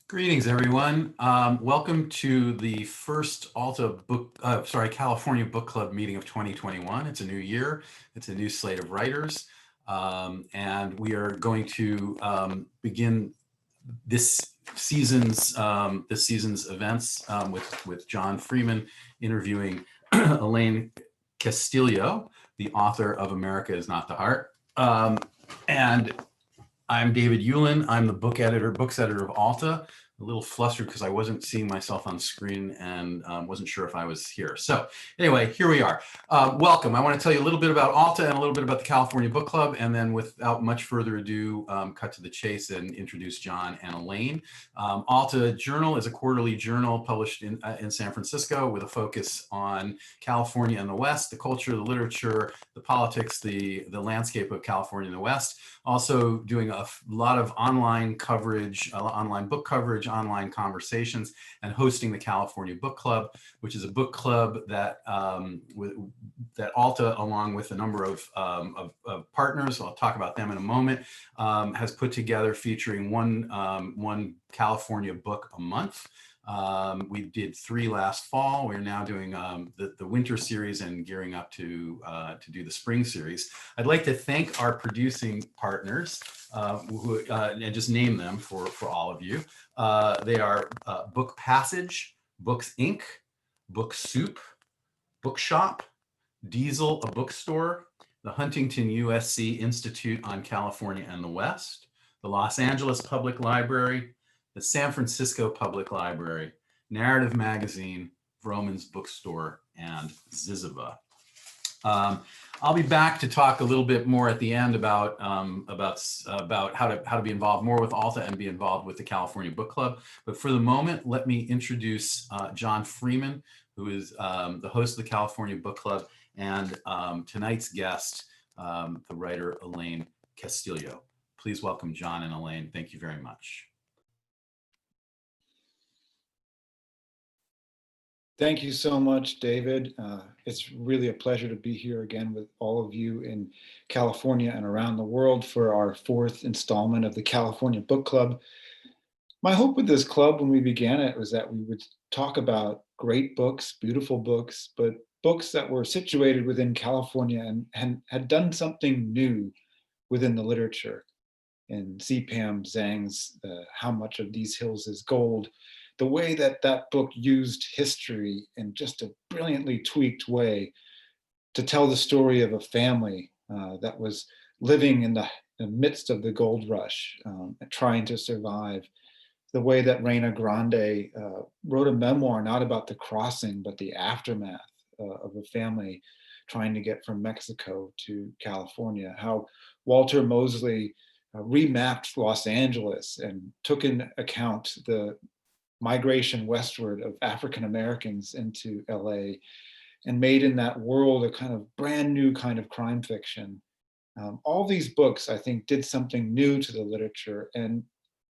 Greetings, everyone. Welcome to the first California Book Club meeting of 2021. It's a new year. It's a new slate of writers. And we are going to begin this season's events with John Freeman interviewing Elaine Castillo, the author of America Is Not the Heart. And I'm David Eulin. I'm the books editor of Alta. A little flustered because I wasn't seeing myself on screen and wasn't sure if I was here. So anyway, here we are. Welcome. I want to tell you a little bit about Alta and a little bit about the California Book Club, and then without much further ado, cut to the chase and introduce John and Elaine. Alta Journal is a quarterly journal published in San Francisco with a focus on California and the West, the culture, the literature, the politics, the landscape of California and the West. Also doing a lot of online coverage, online book coverage, online conversations, and hosting the California Book Club, which is a book club that that Alta, along with a number of partners, I'll talk about them in a moment, has put together, featuring one California book a month. We did 3 last fall. We're now doing the winter series and gearing up to do the spring series. I'd like to thank our producing partners, and just name them for all of you. They are Book Passage, Books Inc., Book Soup, Bookshop, Diesel, a bookstore, the Huntington USC Institute on California and the West, the Los Angeles Public Library, the San Francisco Public Library, Narrative Magazine, Vroman's Bookstore, and Ziziva. I'll be back to talk a little bit more at the end about how to be involved more with Alta and be involved with the California Book Club. But for the moment, let me introduce John Freeman, who is the host of the California Book Club, and tonight's guest, the writer Elaine Castillo. Please welcome John and Elaine. Thank you very much. Thank you so much, David. It's really a pleasure to be here again with all of you in California and around the world for our 4th installment of the California Book Club. My hope with this club when we began it was that we would talk about great books, beautiful books, but books that were situated within California and had done something new within the literature. In C.Pam Zhang's How Much of These Hills is Gold, the way that that book used history in just a brilliantly tweaked way to tell the story of a family that was living in the midst of the gold rush, trying to survive. The way that Reina Grande wrote a memoir, not about the crossing, but the aftermath of a family trying to get from Mexico to California. How Walter Mosley remapped Los Angeles and took in account the migration westward of African Americans into LA and made in that world a kind of brand new kind of crime fiction. All these books, I think, did something new to the literature, and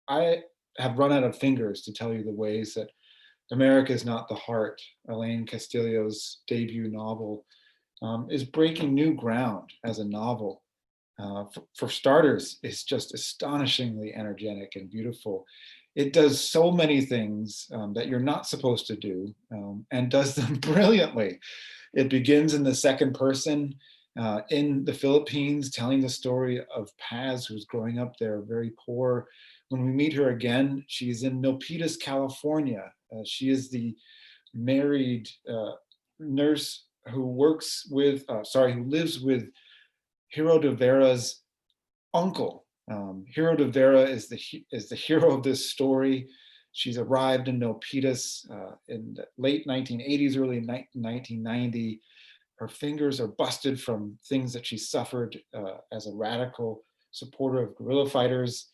I have run out of fingers to tell you the ways that America Is Not the Heart, Elaine Castillo's debut novel, is breaking new ground as a novel. For starters, it's just astonishingly energetic and beautiful. It does so many things that you're not supposed to do, and does them brilliantly. It begins in the second person in the Philippines, telling the story of Paz, who's growing up there very poor. When we meet her again, she's in Milpitas, California. She is the married nurse who lives with Hero de Vera's uncle. Hero de Vera is the hero of this story. She's arrived in Milpitas in the late 1980s, early 1990. Her fingers are busted from things that she suffered as a radical supporter of guerrilla fighters.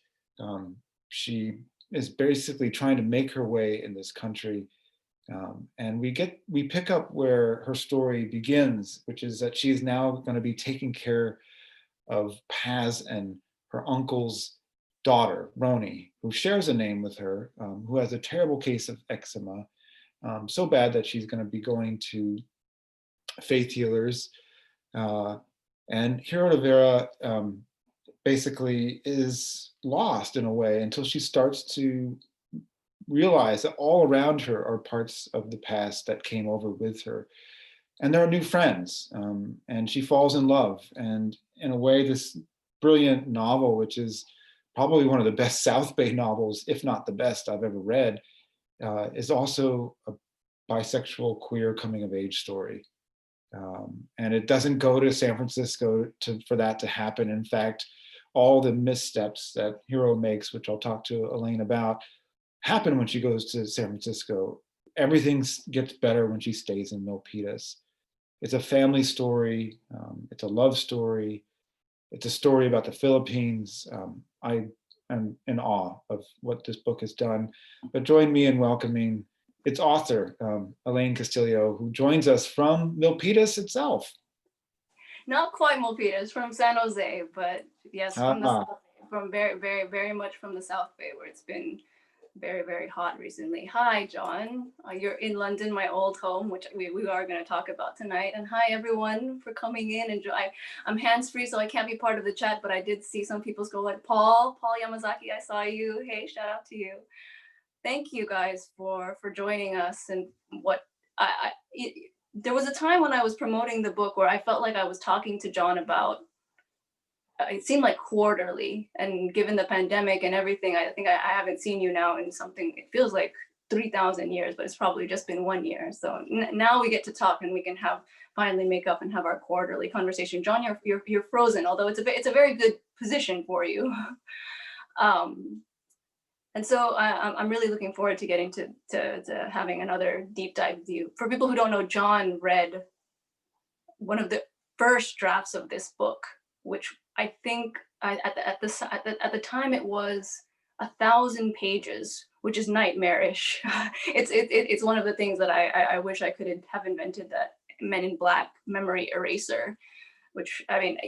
She is basically trying to make her way in this country. And we pick up where her story begins, which is that she's now going to be taking care of Paz and her uncle's daughter, Roni, who shares a name with her, who has a terrible case of eczema, so bad that she's going to be going to faith healers. And Hero de Vera basically is lost in a way until she starts to realize that all around her are parts of the past that came over with her. And there are new friends, and she falls in love. And in a way, this brilliant novel, which is probably one of the best South Bay novels, if not the best I've ever read, is also a bisexual queer coming of age story. And it doesn't go to San Francisco for that to happen. In fact, all the missteps that hero makes, which I'll talk to Elaine about, happen when she goes to San Francisco. Everything gets better when she stays in Milpitas. It's a family story. It's a love story. It's a story about the Philippines. I am in awe of what this book has done. But join me in welcoming its author, Elaine Castillo, who joins us from Milpitas itself. Not quite Milpitas, from San Jose, but yes, from the South Bay, from very much from the South Bay, where it's been very hot recently. Hi, John. You're in London, my old home, which we are going to talk about tonight. And hi, everyone, for coming in. And I'm hands-free, so I can't be part of the chat, but I did see some people go like, Paul Yamazaki, I saw you. Hey, shout out to you. Thank you guys for joining us. And what there was a time when I was promoting the book where I felt like I was talking to John about, it seemed like quarterly, and given the pandemic and everything, I think I haven't seen you now in something, it feels like 3,000 years, but it's probably just been 1 year. So now we get to talk and we can finally make up and have our quarterly conversation. John, you're frozen, although it's a very good position for you. And so I'm really looking forward to getting to having another deep dive view. For people who don't know, John read one of the first drafts of this book, which I think at the time it was 1,000 pages, which is nightmarish. It's one of the things that I wish I could have invented, that Men in Black memory eraser, which I mean,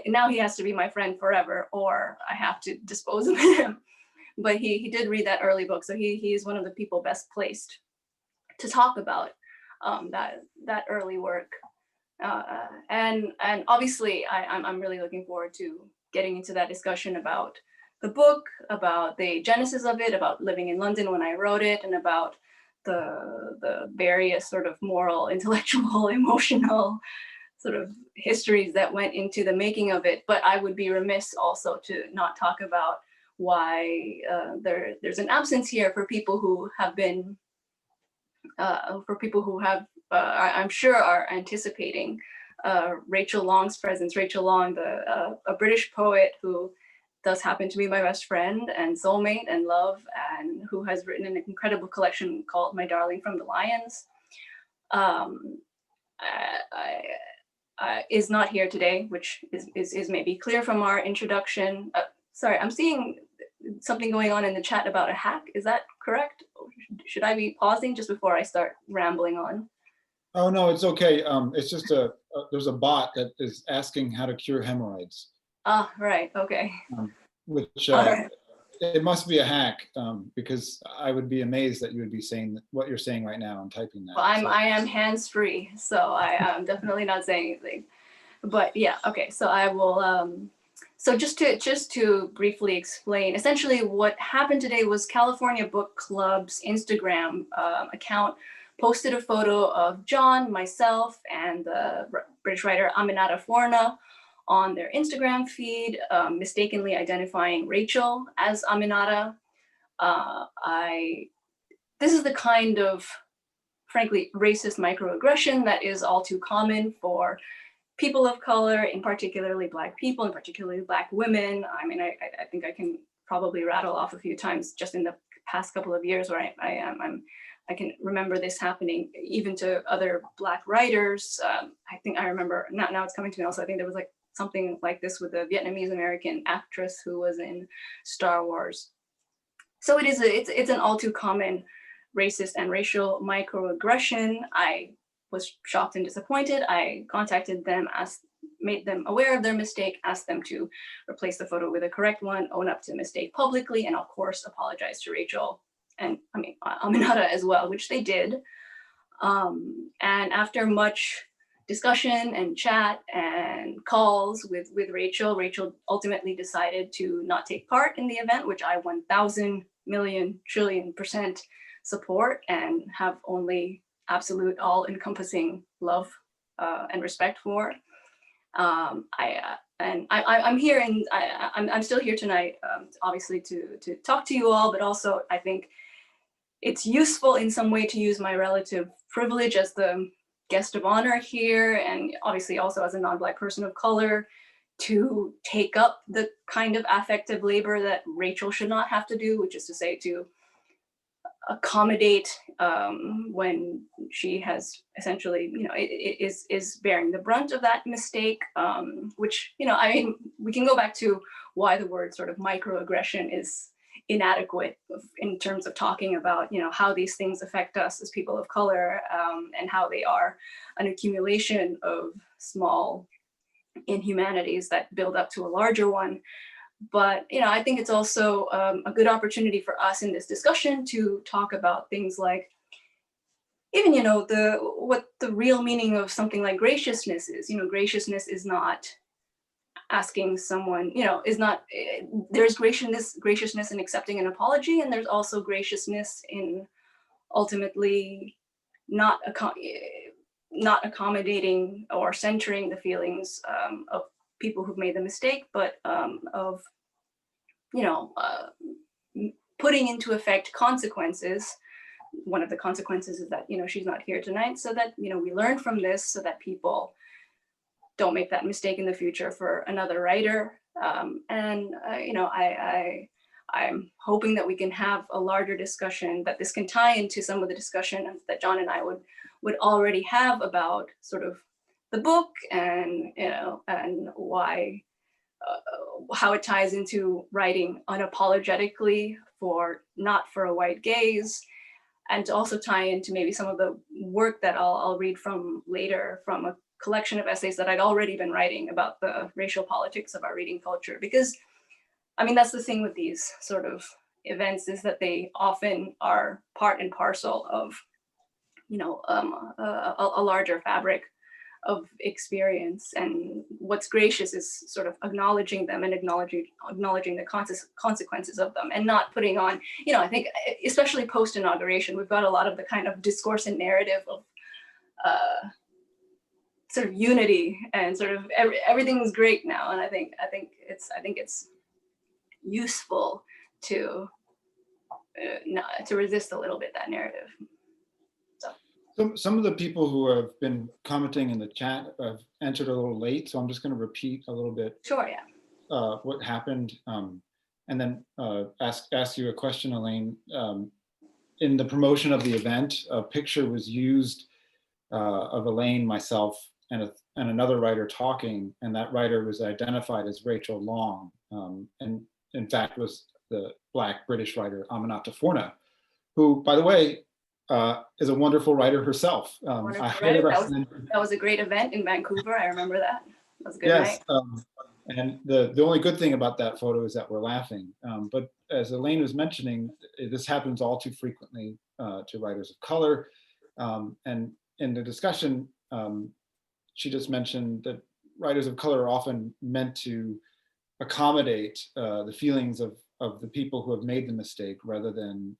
now he has to be my friend forever, or I have to dispose of him. But he did read that early book, so he is one of the people best placed to talk about that early work. And obviously I'm really looking forward to getting into that discussion about the book, about the genesis of it, about living in London when I wrote it, and about the various sort of moral, intellectual, emotional sort of histories that went into the making of it. But I would be remiss also to not talk about why there's an absence here for people who have been, I'm sure are anticipating Rachel Long's presence. Rachel Long, a British poet who does happen to be my best friend and soulmate and love, and who has written an incredible collection called My Darling from the Lions, is not here today, which is maybe clear from our introduction. Sorry, I'm seeing something going on in the chat about a hack. Is that correct? Should I be pausing just before I start rambling on? Oh, no, it's okay. It's just there's a bot that is asking how to cure hemorrhoids. Ah, right, okay. Which Right. It must be a hack, because I would be amazed that you would be saying what you're saying right now and typing that. Well, So. I am hands-free, so I'm definitely not saying anything. But yeah, okay, so I will, so just to briefly explain, essentially what happened today was California Book Club's Instagram account posted a photo of John, myself, and the British writer Aminata Forna on their Instagram feed, mistakenly identifying Rachel as Aminata. This is the kind of, frankly, racist microaggression that is all too common for people of color, in particularly Black people, and particularly Black women. I mean, I think I can probably rattle off a few times just in the past couple of years where I can remember this happening even to other Black writers. I think I remember, now it's coming to me also, I think there was like something like this with a Vietnamese American actress who was in Star Wars. So it's an all too common racist and racial microaggression. I was shocked and disappointed. I contacted them, made them aware of their mistake, asked them to replace the photo with a correct one, own up to the mistake publicly, and of course apologize to Rachel and Aminata as well, which they did. And after much discussion and chat and calls with Rachel ultimately decided to not take part in the event, which I 1000% million, trillion % support and have only absolute all-encompassing love and respect for. I'm here, and I'm still here tonight, obviously to talk to you all, but also I think it's useful in some way to use my relative privilege as the guest of honor here, and obviously also as a non-Black person of color, to take up the kind of affective labor that Rachel should not have to do, which is to say to accommodate when she has essentially, is bearing the brunt of that mistake, which, I mean, we can go back to why the word sort of microaggression is inadequate in terms of talking about, how these things affect us as people of color, and how they are an accumulation of small inhumanities that build up to a larger one. But I think it's also a good opportunity for us in this discussion to talk about things like even what the real meaning of something like graciousness is. Graciousness is not asking someone, is not, there's graciousness in accepting an apology, and there's also graciousness in ultimately not accommodating or centering the feelings of people who've made the mistake, but of putting into effect consequences. One of the consequences is that she's not here tonight, so that we learn from this, so that people don't make that mistake in the future for another writer. I'm hoping that we can have a larger discussion, that this can tie into some of the discussion that John and I would already have about sort of the book, and and why, how it ties into writing unapologetically not for a white gaze, and to also tie into maybe some of the work that I'll read from later, from a collection of essays that I'd already been writing about the racial politics of our reading culture. Because I mean, that's the thing with these sort of events, is that they often are part and parcel of a larger fabric of experience. And what's gracious is sort of acknowledging them and acknowledging the consequences of them, and not putting on, I think especially post-inauguration, we've got a lot of the kind of discourse and narrative of sort of unity and sort of everything's great now. And I think it's useful to resist a little bit that narrative. So some of the people who have been commenting in the chat have entered a little late, so I'm just going to repeat a little bit. Sure, yeah. What happened, and then ask you a question, Elaine. In the promotion of the event, a picture was used of Elaine, myself, and another writer talking, and that writer was identified as Rachel Long, and in fact was the Black British writer Aminata Forna, who, by the way, is a wonderful writer herself. That was a great event in Vancouver. I remember that. That was a good night. And the only good thing about that photo is that we're laughing. But as Elaine was mentioning, this happens all too frequently to writers of color. And in the discussion, she just mentioned that writers of color are often meant to accommodate the feelings of the people who have made the mistake, rather than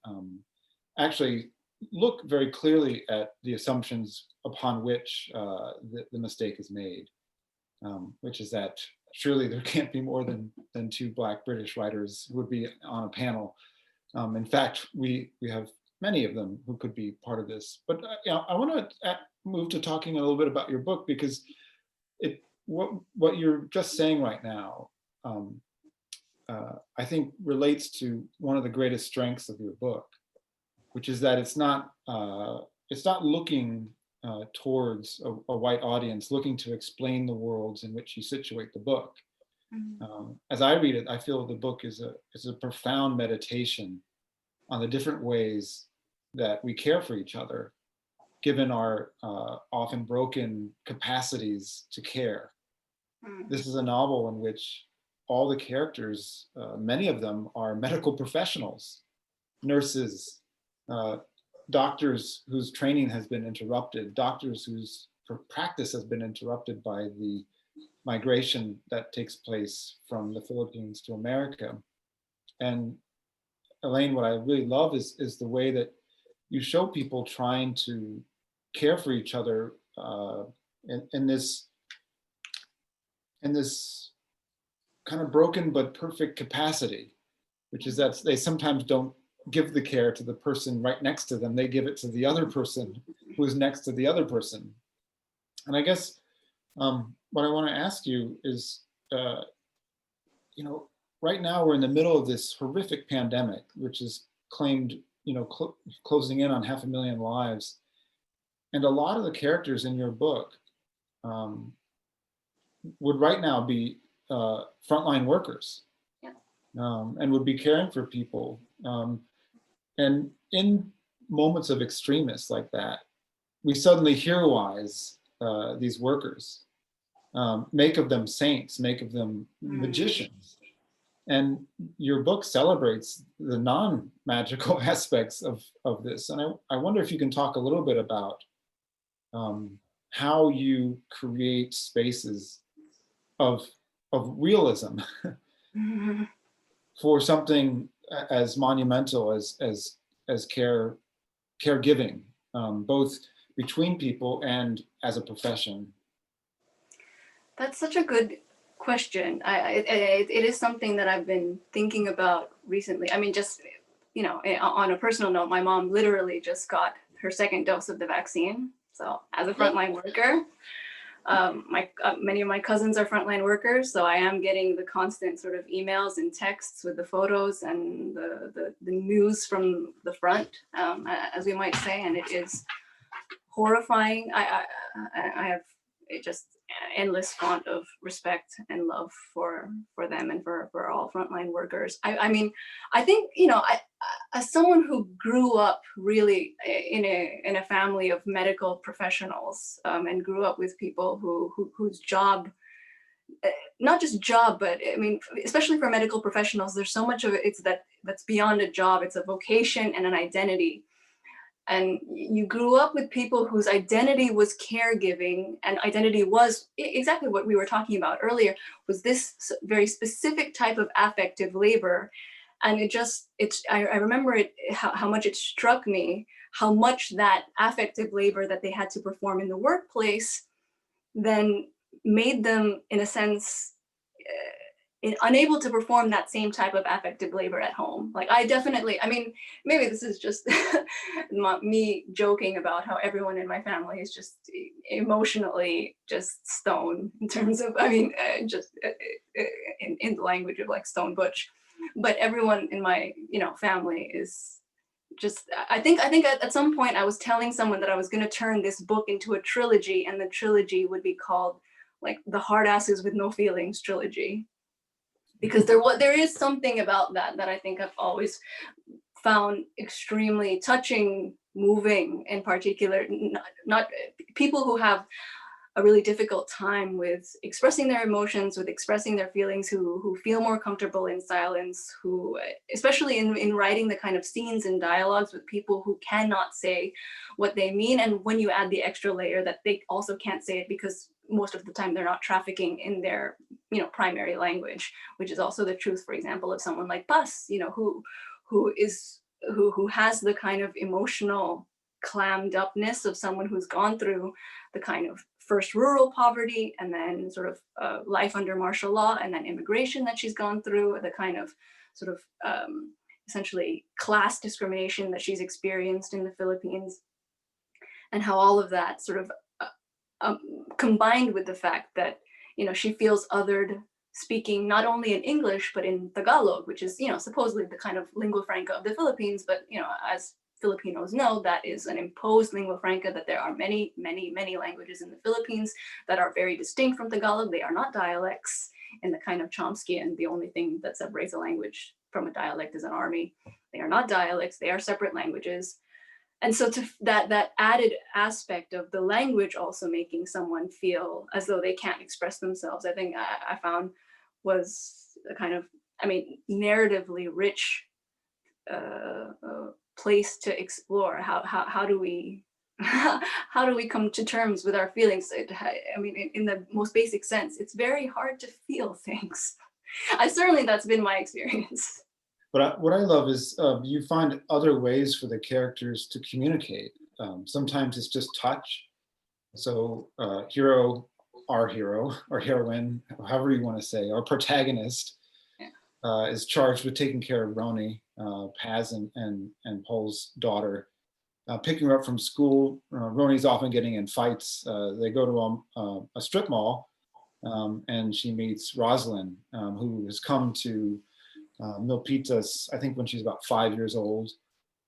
actually look very clearly at the assumptions upon which the mistake is made, which is that surely there can't be more than two Black British writers who would be on a panel. In fact, we have many of them who could be part of this. But I want to move to talking a little bit about your book, because what you're just saying right now, I think relates to one of the greatest strengths of your book, which is that it's not looking towards a white audience, looking to explain the worlds in which you situate the book. Mm-hmm. As I read it, I feel the book is a profound meditation on the different ways that we care for each other, given our often broken capacities to care. Mm-hmm. This is a novel in which all the characters, many of them are medical professionals, nurses, doctors whose training has been interrupted, doctors whose practice has been interrupted by the migration that takes place from the Philippines to America. And Elaine, what I really love is the way that you show people trying to care for each other in this kind of broken but perfect capacity, which is that they sometimes don't give the care to the person right next to them. They give it to the other person who is next to the other person. And I guess what I want to ask you is, you know, right now we're in the middle of this horrific pandemic, which is claimed, you know, closing in on 500,000 lives. And a lot of the characters in your book would right now be frontline workers, yeah. And would be caring for people. And in moments of extremis like that, we suddenly heroize these workers, make of them saints, make of them magicians. And your book celebrates the non-magical aspects of this. And I wonder if you can talk a little bit about how you create spaces of realism for something as monumental as caregiving, both between people and as a profession. That's such a good question. It is something that I've been thinking about recently. I mean, just, you know, on a personal note, my mom literally just got her second dose of the vaccine. So as a frontline worker, many of my cousins are frontline workers, so I am getting the constant sort of emails and texts with the photos and the news from the front, as we might say, and it is horrifying. I have just endless font of respect and love for them and for all frontline workers. I mean, I think, you know, as someone who grew up really in a family of medical professionals, and grew up with people whose job, not just job, but I mean, especially for medical professionals, there's so much of it that's beyond a job. It's a vocation and an identity. And you grew up with people whose identity was caregiving, and identity was exactly what we were talking about earlier, was this very specific type of affective labor. And I remember how much it struck me, how much that affective labor that they had to perform in the workplace then made them, in a sense, unable to perform that same type of affective labor at home. Like I mean, maybe this is just me joking about how everyone in my family is just emotionally just stone in terms of, I mean, just in the language of like Stone Butch, but everyone in my, you know, family is just, I think at some point I was telling someone that I was going to turn this book into a trilogy, and the trilogy would be called like the Hard Asses with No Feelings trilogy. Because there is something about that I think I've always found extremely touching, moving, in particular, not people who have a really difficult time with expressing their emotions, with expressing their feelings, who feel more comfortable in silence, who, especially in writing the kind of scenes and dialogues with people who cannot say what they mean. And when you add the extra layer that they also can't say it because most of the time they're not trafficking in their, you know, primary language, which is also the truth, for example, of someone like Bus, you know, who has the kind of emotional clammed upness of someone who's gone through the kind of first rural poverty and then sort of life under martial law and then immigration that she's gone through, the kind of sort of essentially class discrimination that she's experienced in the Philippines, and how all of that sort of combined with the fact that, you know, she feels othered speaking not only in English, but in Tagalog, which is, you know, supposedly the kind of lingua franca of the Philippines. But, you know, as Filipinos know, that is an imposed lingua franca, that there are many, many, many languages in the Philippines that are very distinct from Tagalog. They are not dialects in the kind of Chomskyan. The only thing that separates a language from a dialect is an army. They are not dialects, they are separate languages. And so to that added aspect of the language also making someone feel as though they can't express themselves, I think I found was a kind of, I mean, narratively rich place to explore. How do we how do we come to terms with our feelings? I mean, in the most basic sense, it's very hard to feel things. Certainly that's been my experience. what I love is you find other ways for the characters to communicate. Sometimes it's just touch. So our hero or heroine, however you want to say, our protagonist is charged with taking care of Roni, Paz and Paul's daughter, picking her up from school. Roni's often getting in fights. They go to a strip mall, and she meets Rosalind, who has come to Milpitas, I think when she's about 5 years old.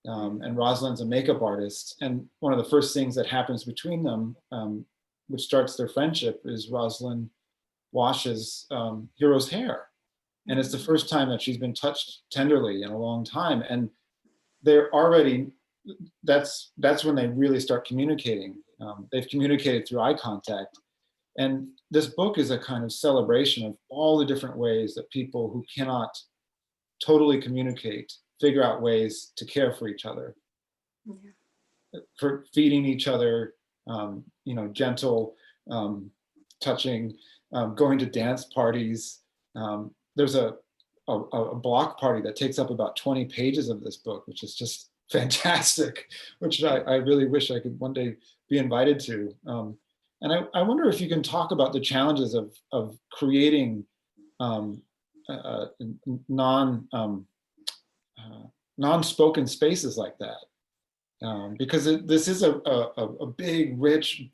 And Rosalind's a makeup artist. And one of the first things that happens between them, which starts their friendship, is Rosalind washes Hero's hair. And it's the first time that she's been touched tenderly in a long time. And they're already, that's when they really start communicating. They've communicated through eye contact. And this book is a kind of celebration of all the different ways that people who cannot totally communicate figure out ways to care for each other. Yeah. For feeding each other, gentle, touching, going to dance parties. There's a block party that takes up about 20 pages of this book, which is just fantastic, which I really wish I could one day be invited to. And I wonder if you can talk about the challenges of creating non-spoken spaces like that, because this is a big, rich,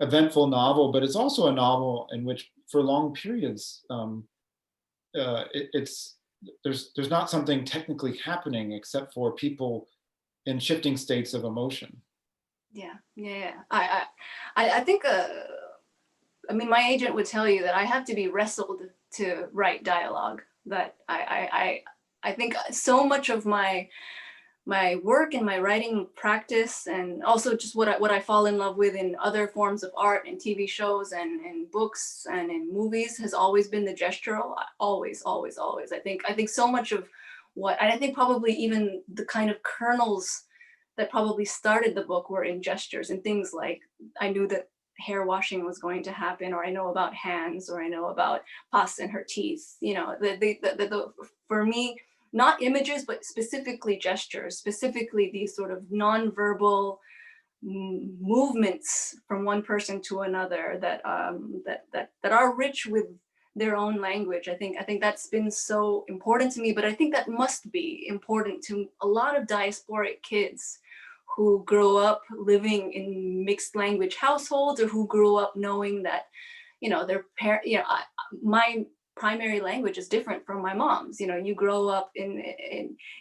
eventful novel, but it's also a novel in which, for long periods, there's not something technically happening except for people in shifting states of emotion. Yeah. I think. I mean, my agent would tell you that I have to be wrestled to write dialogue. That I think so much of my work and my writing practice, and also just what I fall in love with in other forms of art and TV shows and in books and in movies, has always been the gestural. Always. I think so much of what, and I think probably even the kind of kernels that probably started the book were in gestures and things like, I knew that hair washing was going to happen, or I know about hands, or I know about pasta in her teeth. For me, not images, but specifically gestures, specifically these sort of nonverbal movements from one person to another that are rich with their own language. I think that's been so important to me, but I think that must be important to a lot of diasporic kids who grow up living in mixed language households, or who grew up knowing that, their parent, my primary language is different from my mom's. You grow up in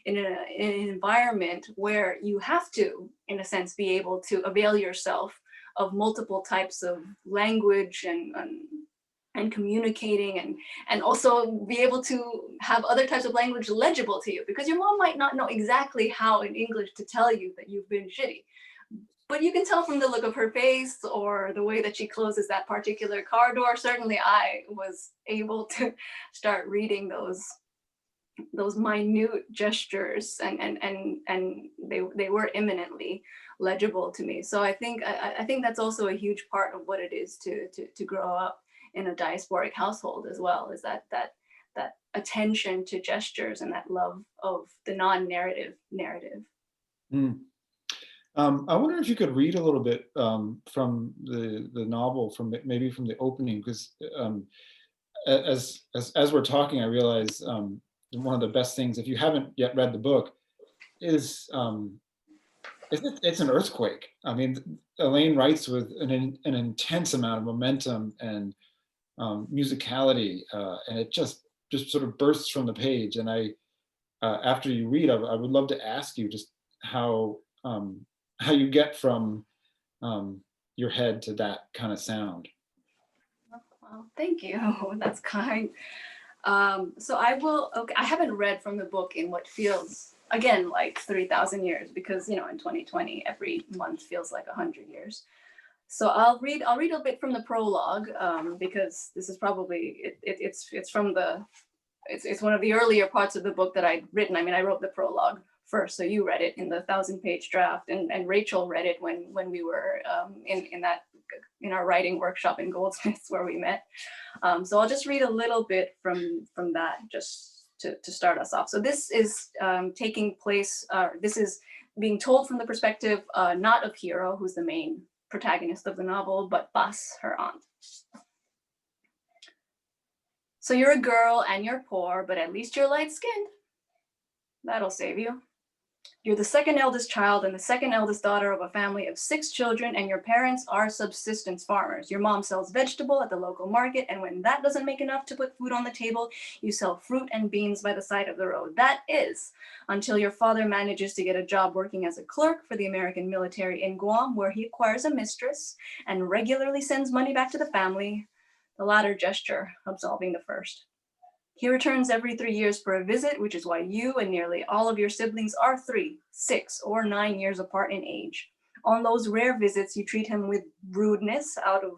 an environment where you have to, in a sense, be able to avail yourself of multiple types of language and communicating, and also be able to have other types of language legible to you, because your mom might not know exactly how in English to tell you that you've been shitty, but you can tell from the look of her face or the way that she closes that particular car door. Certainly I was able to start reading those minute gestures, and they were imminently legible to me. So I think that's also a huge part of what it is to grow up in a diasporic household as well, is that attention to gestures and that love of the non-narrative narrative. I wonder if you could read a little bit from the novel, maybe from the opening, because as we're talking, I realize one of the best things, if you haven't yet read the book, is it's an earthquake. I mean, Elaine writes with an intense amount of momentum and musicality, and it just sort of bursts from the page. And after you read, I would love to ask you just how you get from your head to that kind of sound. Well, thank you. That's kind. So I haven't read from the book in what feels, again, like 3,000 years, because, in 2020, every month feels like 100 years. So I'll read a bit from the prologue, because this is probably, it's one of the earlier parts of the book that I'd written. I mean, I wrote the prologue first, so you read it in the 1,000-page draft, and Rachel read it when we were in our writing workshop in Goldsmiths where we met. So I'll just read a little bit from that, just to start us off. So this is taking place, this is being told from the perspective not of Hero, who's the main protagonist of the novel, but Bas, her aunt. So you're a girl and you're poor, but at least you're light-skinned. That'll save you. You're the second eldest child and the second eldest daughter of a family of 6 children, and your parents are subsistence farmers. Your mom sells vegetable at the local market, and when that doesn't make enough to put food on the table, you sell fruit and beans by the side of the road. That is, until your father manages to get a job working as a clerk for the American military in Guam, where he acquires a mistress and regularly sends money back to the family, the latter gesture absolving the first. He returns every 3 years for a visit, which is why you and nearly all of your siblings are 3, 6, or 9 years apart in age. On those rare visits, you treat him with rudeness out of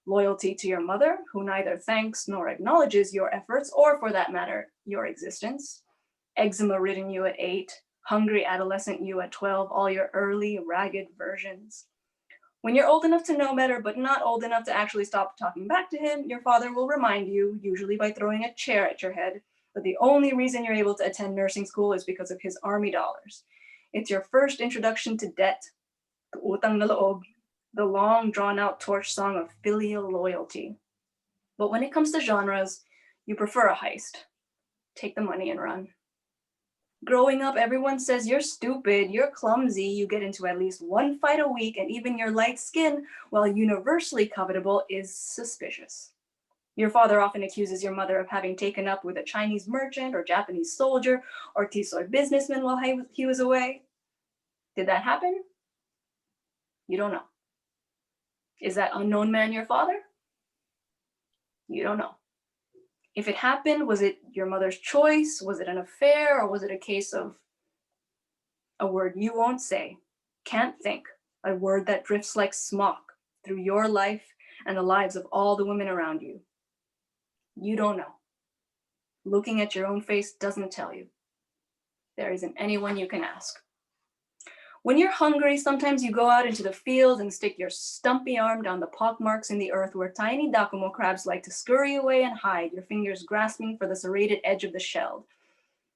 loyalty to your mother, who neither thanks nor acknowledges your efforts, or for that matter, your existence. Eczema-ridden you at 8, hungry adolescent you at 12, all your early, ragged versions. When you're old enough to know better, but not old enough to actually stop talking back to him, your father will remind you, usually by throwing a chair at your head, that the only reason you're able to attend nursing school is because of his army dollars. It's your first introduction to debt, to utang na loob, the long drawn-out torch song of filial loyalty. But when it comes to genres, you prefer a heist. Take the money and run. Growing up, everyone says you're stupid, you're clumsy, you get into at least 1 fight a week, and even your light skin, while universally covetable, is suspicious. Your father often accuses your mother of having taken up with a Chinese merchant or Japanese soldier or Tisoy businessman while he was away. Did that happen? You don't know. Is that unknown man your father? You don't know. If it happened, was it your mother's choice? Was it an affair? Or was it a case of a word you won't say, can't think, a word that drifts like smoke through your life and the lives of all the women around you? You don't know. Looking at your own face doesn't tell you. There isn't anyone you can ask. When you're hungry, sometimes you go out into the field and stick your stumpy arm down the pockmarks in the earth where tiny Dakumo crabs like to scurry away and hide, your fingers grasping for the serrated edge of the shell.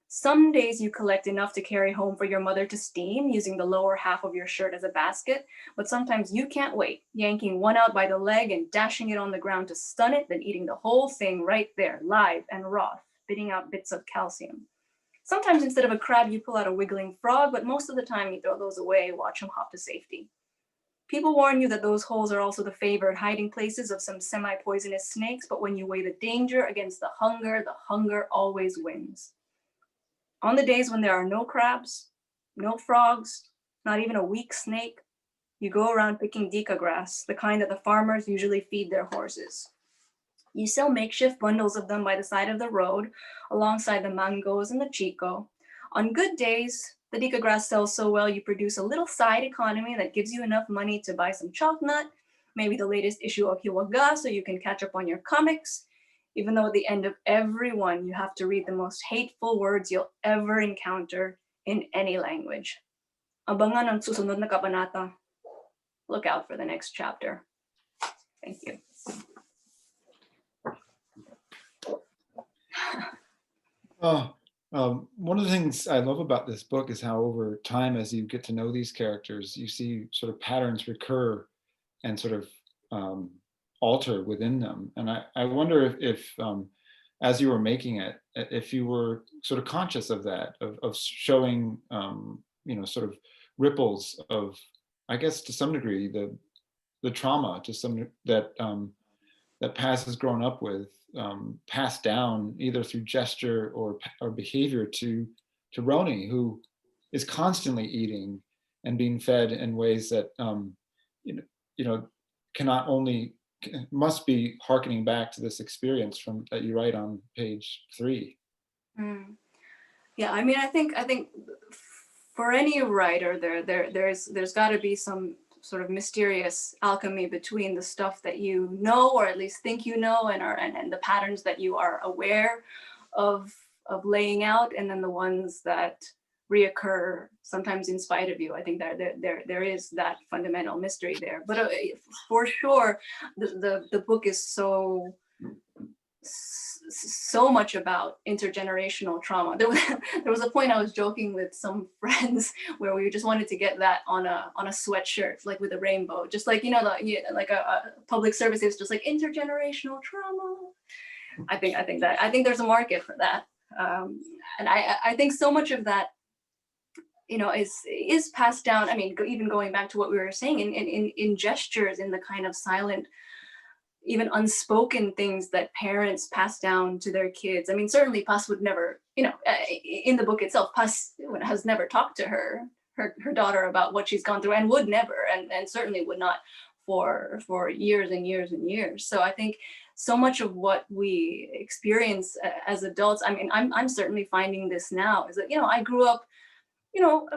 Some days you collect enough to carry home for your mother to steam, using the lower half of your shirt as a basket, but sometimes you can't wait, yanking one out by the leg and dashing it on the ground to stun it, then eating the whole thing right there, live and raw, spitting out bits of calcium. Sometimes instead of a crab, you pull out a wiggling frog, but most of the time you throw those away, watch them hop to safety. People warn you that those holes are also the favored hiding places of some semi-poisonous snakes, but when you weigh the danger against the hunger always wins. On the days when there are no crabs, no frogs, not even a weak snake, you go around picking dika grass, the kind that the farmers usually feed their horses. You sell makeshift bundles of them by the side of the road, alongside the mangoes and the chico. On good days, the dika grass sells so well you produce a little side economy that gives you enough money to buy some chalk nut, maybe the latest issue of Hiwaga so you can catch up on your comics, even though at the end of every one you have to read the most hateful words you'll ever encounter in any language. Abangan ang susunod na kabanata. Look out for the next chapter. Thank you. One of the things I love about this book is how over time, as you get to know these characters, you see sort of patterns recur and sort of alter within them. And I wonder if as you were making it, if you were sort of conscious of that, of showing, sort of ripples of, I guess to some degree, the trauma to some that Paz has grown up with, passed down either through gesture or behavior to Roni, who is constantly eating and being fed in ways that cannot only must be hearkening back to this experience from that you write on page 3. Yeah, I mean, I think for any writer, there's got to be some sort of mysterious alchemy between the stuff that you know, or at least think you know, and the patterns that you are aware of laying out, and then the ones that reoccur sometimes in spite of you. I think that there is that fundamental mystery there. But for sure, the book is so so much about intergenerational trauma. There was a point I was joking with some friends where we just wanted to get that on a sweatshirt, like with a rainbow, just like, you know, like a public service is just like intergenerational trauma. I think there's a market for that. And I think so much of that, you know, is passed down. I mean, even going back to what we were saying in gestures, in the kind of silent, even unspoken things that parents pass down to their kids. I mean, certainly Pas would never, you know, in the book itself, Pas has never talked to her daughter about what she's gone through, and would never, and certainly would not for years and years and years. So I think so much of what we experience as adults, I mean, I'm certainly finding this now, is that, you know, I grew up, you know,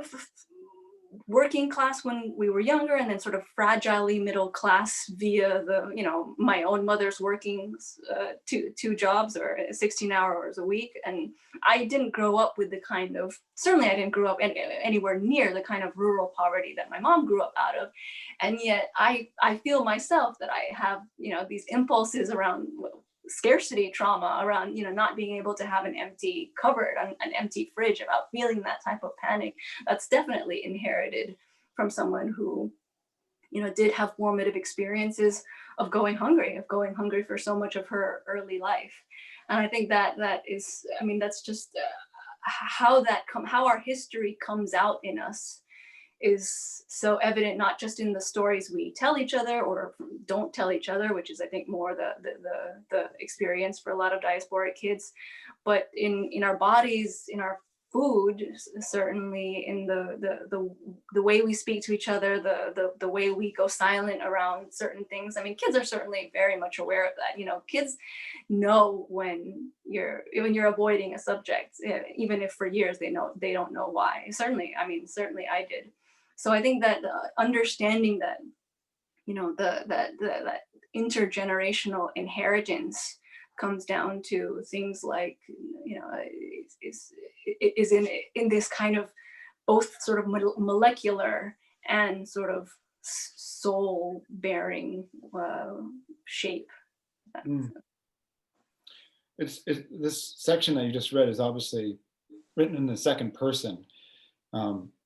working class when we were younger, and then sort of fragilely middle class via the, you know, my own mother's working two jobs or 16 hours a week. And I didn't grow up with the kind of, certainly I didn't grow up anywhere near the kind of rural poverty that my mom grew up out of. And yet I feel myself that I have, you know, these impulses around scarcity trauma, around, you know, not being able to have an empty cupboard, an empty fridge, about feeling that type of panic. That's definitely inherited from someone who, you know, did have formative experiences of going hungry for so much of her early life. And I think that is, I mean, that's just how our history comes out in us is so evident, not just in the stories we tell each other or don't tell each other, which is, I think, more the experience for a lot of diasporic kids, but in our bodies, in our food, certainly in the way we speak to each other, the way we go silent around certain things. I mean, kids are certainly very much aware of that. You know, kids know when you're avoiding a subject, even if for years they don't know why. Certainly I did. So I think that understanding that, you know, that intergenerational inheritance comes down to things like, you know, is in this kind of both sort of molecular and sort of soul bearing shape. This section that you just read is obviously written in the second person,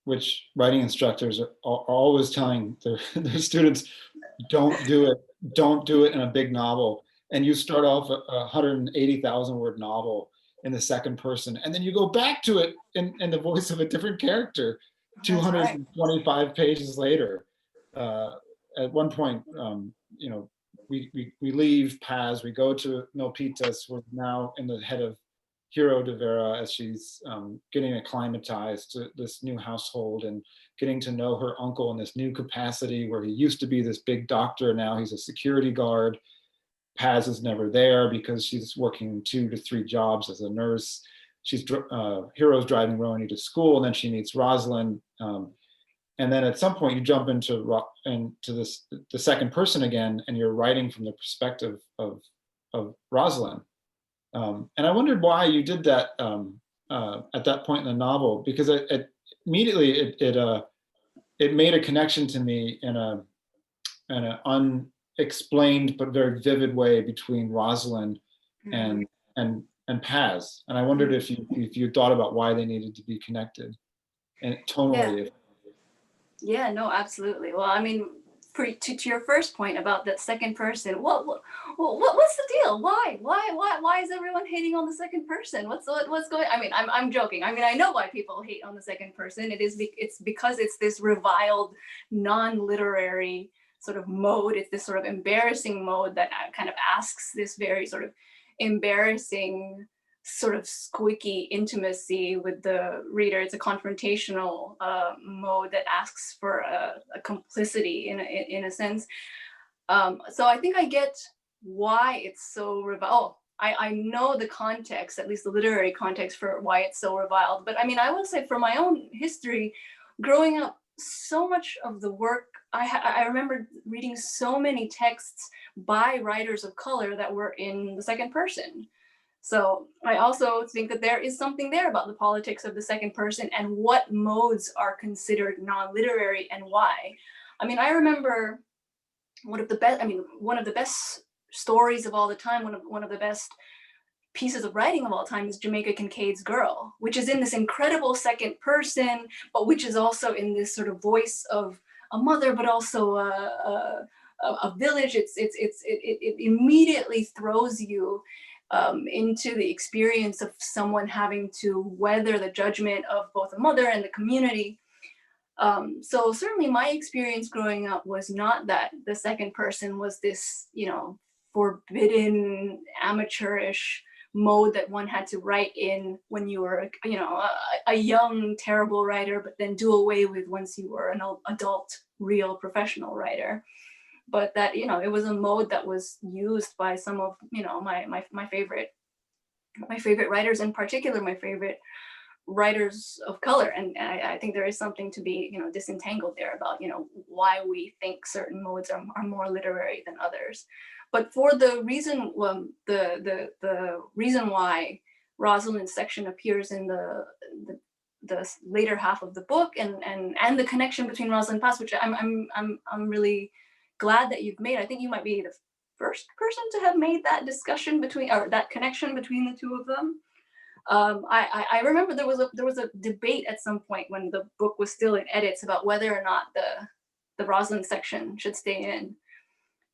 which writing instructors are always telling their students, don't do it in a big novel. And you start off a 180,000 word novel in the second person, and then you go back to it in the voice of a different character 225 pages later. At one point, you know, we leave Paz, we go to Milpitas. We're now in the head of Hero de Vera as she's getting acclimatized to this new household and getting to know her uncle in this new capacity, where he used to be this big doctor, now he's a security guard. Paz is never there because she's working 2 to 3 jobs as a nurse. Hero's driving Roni to school, and then she meets Rosalind. And then at some point you jump into the second person again, and you're writing from the perspective of Rosalind. And I wondered why you did that at that point in the novel, because it immediately it made a connection to me in an unexplained but very vivid way between Rosalind and Paz. And I wondered if you thought about why they needed to be connected, and tonally. Yeah, no, absolutely. Well, I mean, to your first point about that second person, what's the deal? Why is everyone hating on the second person? What's going? I mean, I'm joking. I mean, I know why people hate on the second person. It's because it's this reviled, non-literary sort of mode. It's this sort of embarrassing mode that kind of asks this very sort of embarrassing, sort of squeaky intimacy with the reader. It's a confrontational mode that asks for a complicity in a sense. So I think I get why it's so reviled. I know the context, at least the literary context, for why it's so reviled. But I mean, I will say, for my own history, growing up, so much of the work, I remember reading so many texts by writers of color that were in the second person. So I also think that there is something there about the politics of the second person and what modes are considered non-literary and why. I mean, I remember one of the best stories of all the time, one of the best pieces of writing of all time is Jamaica Kincaid's Girl, which is in this incredible second person, but which is also in this sort of voice of a mother, but also a village. It immediately throws you into the experience of someone having to weather the judgment of both a mother and the community. So certainly my experience growing up was not that the second person was this, forbidden, amateurish mode that one had to write in when you were, a young, terrible writer, but then do away with once you were an adult, real professional writer. But that, it was a mode that was used by some of, my favorite writers, in particular, my favorite writers of color. And I think there is something to be, disentangled there about, why we think certain modes are more literary than others. But for the reason, the reason why Rosalind's section appears in the later half of the book, and the connection between Rosalind Past, which I'm really glad that you've made. I think you might be the first person to have made that discussion between, or that connection between the two of them. I remember there was a debate at some point when the book was still in edits about whether or not the Rosalind section should stay in.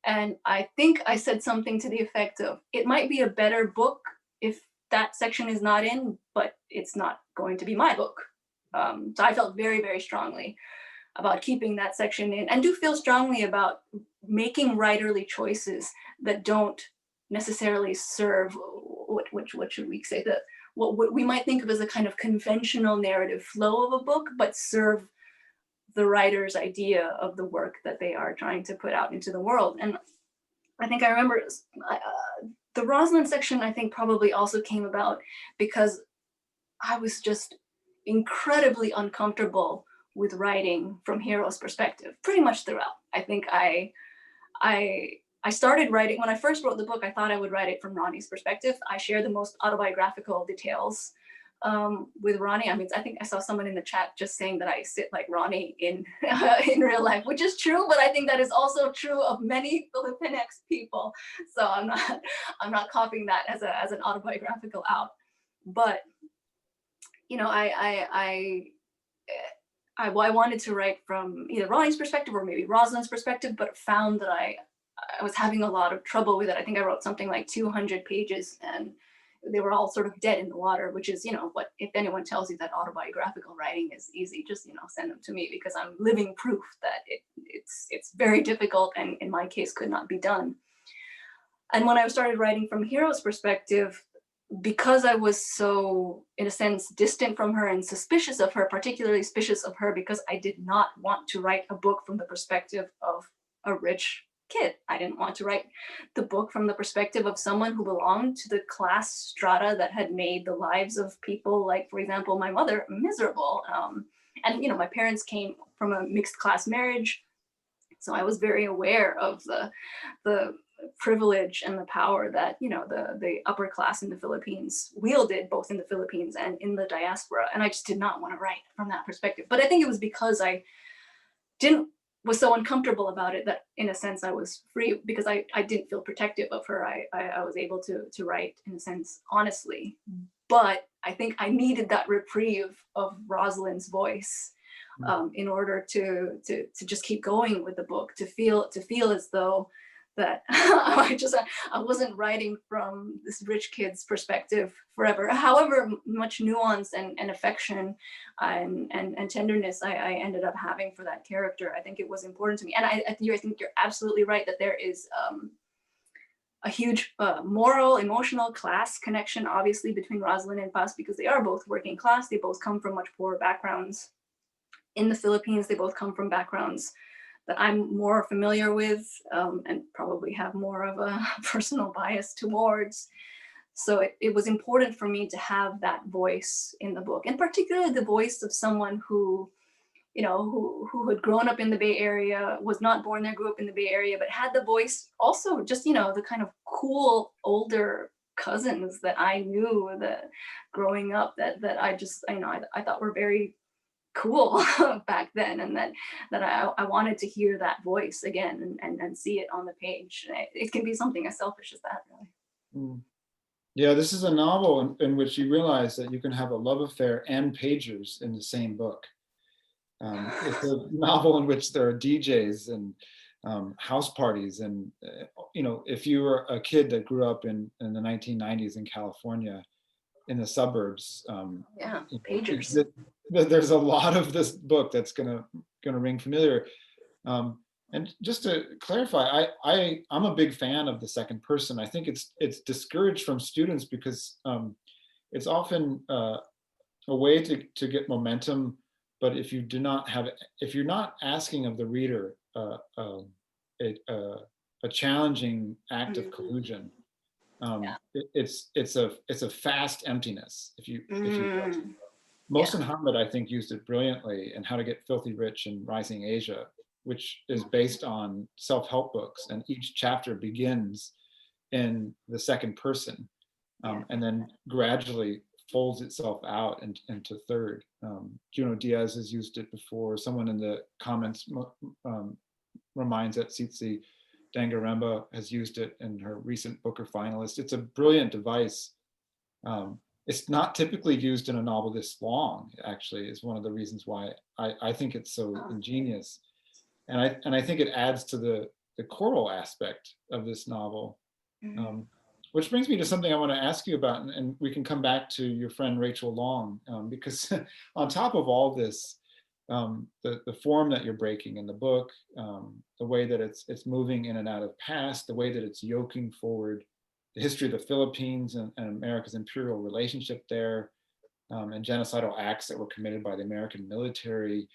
And I think I said something to the effect of, it might be a better book if that section is not in, but it's not going to be my book. So I felt very, very strongly about keeping that section in, and do feel strongly about making writerly choices that don't necessarily serve, what should we say, what we might think of as a kind of conventional narrative flow of a book, but serve the writer's idea of the work that they are trying to put out into the world. And I think I remember the Rosalind section, I think probably also came about because I was just incredibly uncomfortable with writing from Hero's perspective, pretty much throughout. I think I started writing, when I first wrote the book, I thought I would write it from Ronnie's perspective. I share the most autobiographical details with Ronnie. I mean, I think I saw someone in the chat just saying that I sit like Ronnie in in real life, which is true, but I think that is also true of many Filipinx people. So I'm not copying that as an autobiographical out. But I wanted to write from either Ronnie's perspective or maybe Rosalind's perspective, but found that I was having a lot of trouble with it. I think I wrote something like 200 pages, and they were all sort of dead in the water, which is, what, if anyone tells you that autobiographical writing is easy, just, send them to me, because I'm living proof that it's very difficult, and in my case could not be done. And when I started writing from Hero's perspective, because I was so, in a sense, distant from her and suspicious of her, particularly suspicious of her because I did not want to write a book from the perspective of a rich kid. I didn't want to write the book from the perspective of someone who belonged to the class strata that had made the lives of people like, for example, my mother miserable. And my parents came from a mixed class marriage, so I was very aware of the privilege and the power that the upper class in the Philippines wielded, both in the Philippines and in the diaspora. And I just did not want to write from that perspective. But I think it was because I was so uncomfortable about it that, in a sense, I was free, because I didn't feel protective of her. I was able to write, in a sense, honestly. But I think I needed that reprieve of Rosalind's voice in order to just keep going with the book, to feel as though that I wasn't writing from this rich kid's perspective forever. However much nuance and affection and tenderness I ended up having for that character, I think it was important to me. And I think you're absolutely right that there is a huge moral, emotional, class connection, obviously, between Rosalind and Paz, because they are both working class. They both come from much poorer backgrounds. In the Philippines, they both come from backgrounds that I'm more familiar with, and probably have more of a personal bias towards. So it was important for me to have that voice in the book, and particularly the voice of someone who had grown up in the Bay Area, was not born there, grew up in the Bay Area, but had the voice also just, the kind of cool older cousins that I knew that growing up that I just, I thought were very cool back then, and that I wanted to hear that voice again and see it on the page. It can be something as selfish as that, really. Mm. Yeah, this is a novel in which you realize that you can have a love affair and pagers in the same book. It's a novel in which there are DJs and house parties, and if you were a kid that grew up in the 1990s in California, in the suburbs, Yeah, pagers. there's a lot of this book that's gonna ring familiar. And just to clarify, I'm a big fan of the second person. I think it's discouraged from students because it's often a way to get momentum. But if you're not asking of the reader a challenging act of collusion, Yeah. it's a fast emptiness. If you Yeah. Mohsen Hamid, I think, used it brilliantly in How to Get Filthy Rich in Rising Asia, which is based on self-help books, and each chapter begins in the second person, and then gradually folds itself out into third. Juno Diaz has used it before. Someone in the comments reminds that Tsitsi Dangaremba has used it in her recent Booker finalist. It's a brilliant device. It's not typically used in a novel this long, actually, is one of the reasons why I think it's so ingenious. And I think it adds to the choral aspect of this novel. Which brings me to something I want to ask you about, and we can come back to your friend Rachel Long, because on top of all this, the form that you're breaking in the book, the way that it's moving in and out of past, the way that it's yoking forward the history of the Philippines and America's imperial relationship there, and genocidal acts that were committed by the American military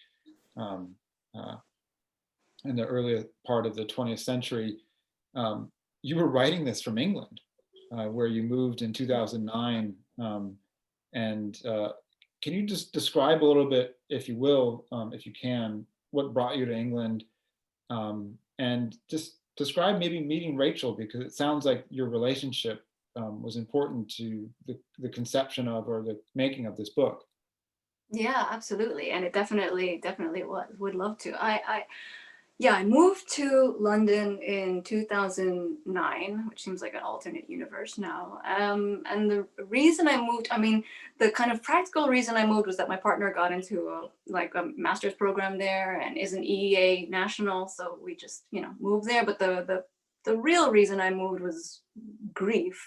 in the earlier part of the 20th century. You were writing this from England, where you moved in 2009. And can you just describe a little bit, if you will, if you can, what brought you to England, and just describe maybe meeting Rachel, because it sounds like your relationship was important to the conception of, or the making of this book. Yeah, absolutely. And it definitely was. Would love to. I moved to London in 2009, which seems like an alternate universe now. And the reason I moved, the kind of practical reason I moved was that my partner got into a master's program there and is an EEA national. So we just, moved there. But the real reason I moved was grief.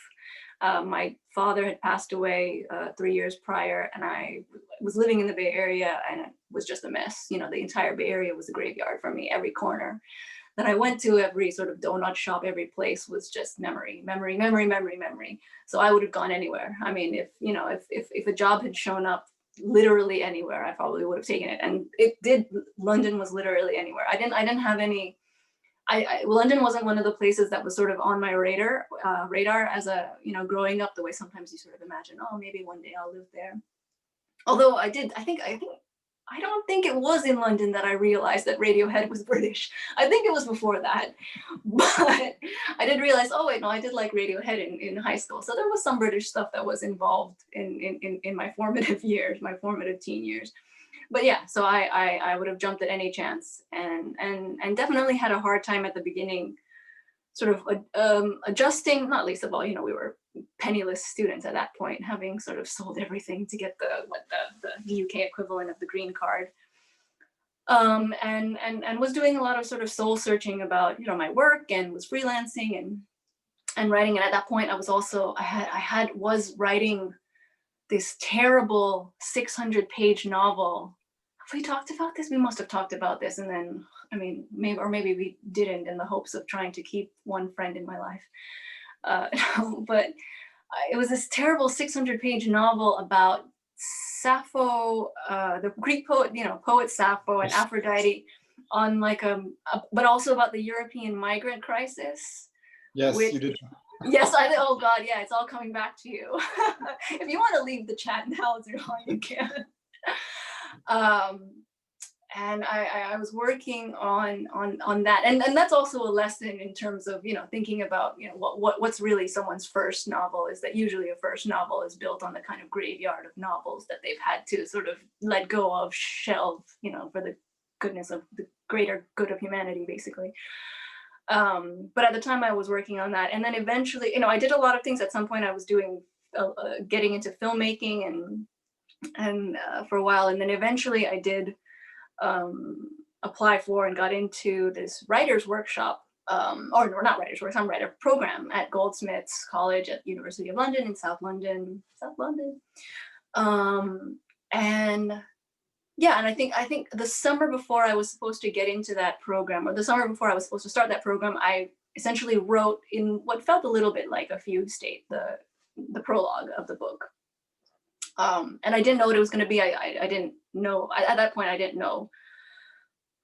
My father had passed away 3 years prior, and I was living in the Bay Area, and it was just a mess. The entire Bay Area was a graveyard for me. Every corner that I went to, every sort of donut shop, every place was just memory. So I would have gone anywhere. If a job had shown up literally anywhere, I probably would have taken it. And it did. London was literally anywhere. I didn't have any. London wasn't one of the places that was sort of on my radar as a, growing up, the way sometimes you sort of imagine, oh, maybe one day I'll live there. Although I don't think it was in London that I realized that Radiohead was British. I think it was before that. But I did realize, oh wait, no, I did like Radiohead in high school. So there was some British stuff that was involved in my formative years, my formative teen years. But yeah, so I would have jumped at any chance, and definitely had a hard time at the beginning, sort of adjusting. Not least of all, we were penniless students at that point, having sort of sold everything to get the UK equivalent of the green card, and was doing a lot of sort of soul searching about my work, and was freelancing and writing. And at that point, I was writing this terrible 600-page novel. Have we talked about this? We must have talked about this, and then maybe we didn't, in the hopes of trying to keep one friend in my life. But it was this terrible 600-page novel about Sappho, the Greek poet, poet Sappho and Aphrodite, on but also about the European migrant crisis. Yes, you did. Yes, I did. Oh God, yeah, it's all coming back to you. If you want to leave the chat now, it's all you can. I was working on that, and that's also a lesson in terms of, you know, thinking about, you know, what's really someone's first novel, is that usually a first novel is built on the kind of graveyard of novels that they've had to sort of let go of, shelve, you know, for the goodness of the greater good of humanity, basically. But at the time I was working on that, and then eventually, you know, I did a lot of things. At some point I was doing getting into filmmaking and for a while, and then eventually I did apply for and got into this writer's workshop, or not writer's workshop, some writer program at Goldsmiths College at University of London in South London. And yeah, and I think the summer before I was supposed to get into that program, or the summer before I was supposed to start that program, I essentially wrote in what felt a little bit like a fugue state, the prologue of the book. And I didn't know what it was going to be. I didn't know, at that point I didn't know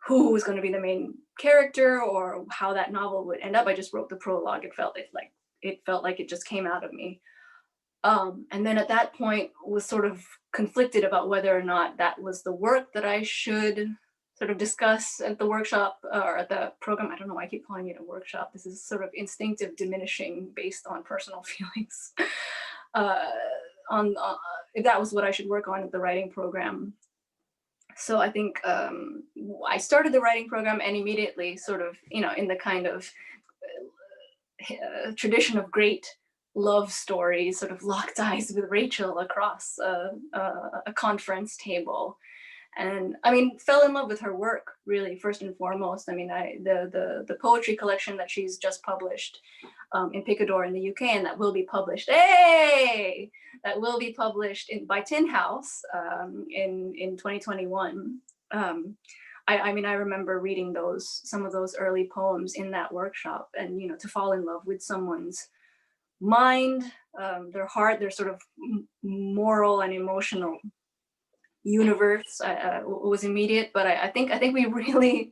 who was going to be the main character or how that novel would end up. I just wrote the prologue. It felt like it just came out of me. And then at that point was sort of conflicted about whether or not that was the work that I should sort of discuss at the workshop or at the program. I don't know why I keep calling it a workshop. This is sort of instinctive diminishing based on personal feelings. If that was what I should work on at the writing program. So I think I started the writing program, and immediately sort of, you know, in the kind of tradition of great love stories, sort of locked eyes with Rachel across a conference table. And I mean, fell in love with her work, really, first and foremost. I mean, the poetry collection that she's just published in Picador in the UK, and that will be published, that will be published by Tin House in 2021. I mean, I remember reading some of those early poems in that workshop, and, you know, to fall in love with someone's mind, their heart, their sort of moral and emotional universe was immediate. But I think we really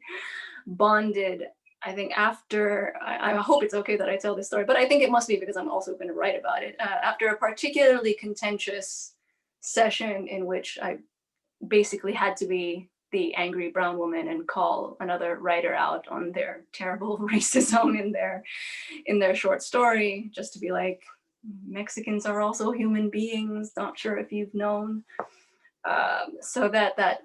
bonded. I think after, I hope it's okay that I tell this story, but I think it must be because I'm also going to write about it. After a particularly contentious session in which I basically had to be the angry brown woman and call another writer out on their terrible racism in their short story, just to be like, Mexicans are also human beings, not sure if you've known. So that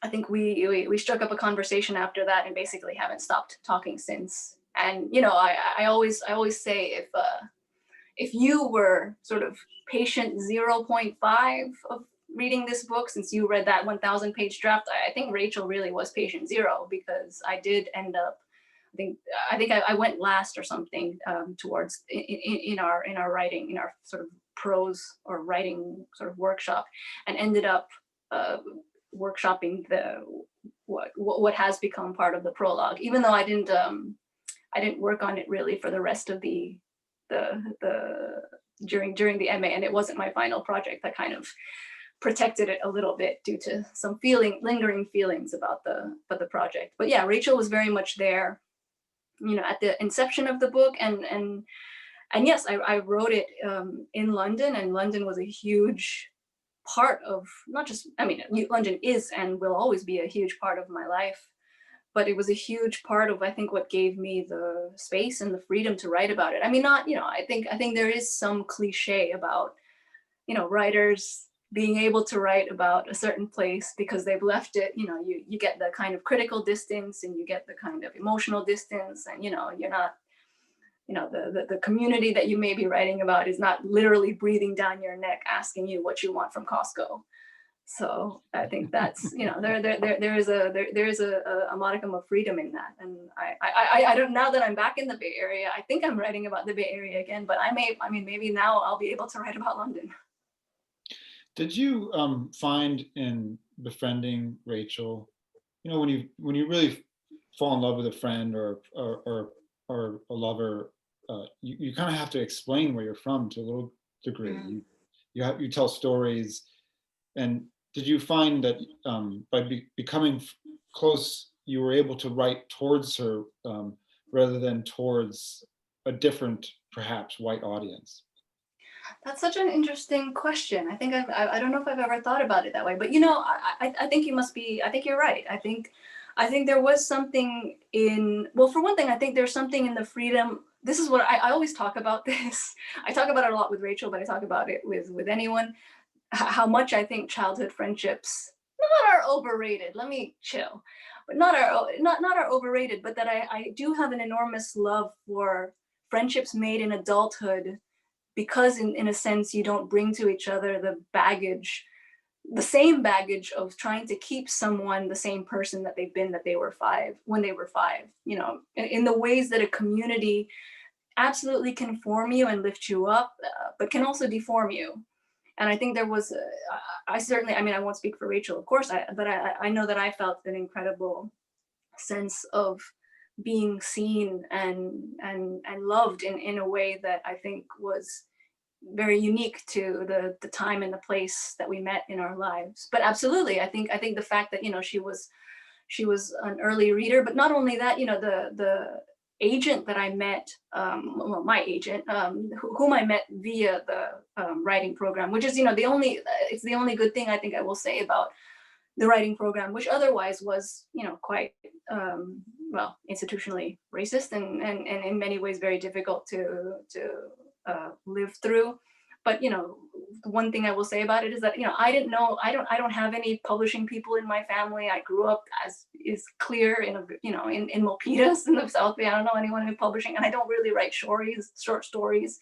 I think we struck up a conversation after that, and basically haven't stopped talking since. And, you know, I always say, if you were sort of patient 0.5 of reading this book, since you read that 1,000 page draft, I think Rachel really was patient 0, because I did end up, I think I went last or something towards in our writing, in our sort of prose or writing sort of workshop, and ended up workshopping what has become part of the prologue, even though I didn't work on it really for the rest of the during the MA, and it wasn't my final project. I kind of protected it a little bit due to some lingering feelings about the project. But yeah, Rachel was very much there, you know, at the inception of the book, and yes, I wrote it in London, and London was a huge part of, not just, I mean, London is and will always be a huge part of my life, but it was a huge part of, I think, what gave me the space and the freedom to write about it. I mean, not, you know, I think there is some cliche about, you know, writers being able to write about a certain place because they've left it, you know, you get the kind of critical distance, and you get the kind of emotional distance, and, you know, you're not, you know, the community that you may be writing about is not literally breathing down your neck asking you what you want from Costco. So I think that's, you know, there is a modicum of freedom in that. And I don't, now that I'm back in the Bay Area, I think I'm writing about the Bay Area again, but maybe now I'll be able to write about London. Did you find in befriending Rachel, you know, when you really fall in love with a friend or a lover, you kind of have to explain where you're from to a little degree. Mm-hmm. You tell stories, and did you find that by becoming close, you were able to write towards her rather than towards a different, perhaps, white audience? That's such an interesting question. I think I don't know if I've ever thought about it that way, but you know, I think you must be. I think you're right. I think there was something in. Well, for one thing, I think there's something in the freedom. This is what I always talk about. This I talk about it a lot with Rachel, but I talk about it with anyone. How much I think childhood friendships not are overrated. Let me chill, but not are overrated, but that I do have an enormous love for friendships made in adulthood, because in a sense you don't bring to each other the baggage, the same baggage of trying to keep someone the same person that they've been that they were five when they were five, you know, in the ways that a community absolutely can form you and lift you up, but can also deform you. And I think there was I certainly, I mean, I won't speak for Rachel, of course, but I know that I felt an incredible sense of being seen and loved in a way that I think was very unique to the time and the place that we met in our lives. But absolutely, I think the fact that, you know, she was an early reader, but not only that, you know, the agent that I met, well, my agent, whom I met via the writing program, which is, you know, it's the only good thing I think I will say about the writing program, which otherwise was, you know, quite, well, institutionally racist and in many ways very difficult to live through. But, you know, the one thing I will say about it is that, you know, I don't have any publishing people in my family. I grew up, as is clear, in Milpitas in the South Bay. I don't know anyone in publishing, and I don't really write short stories,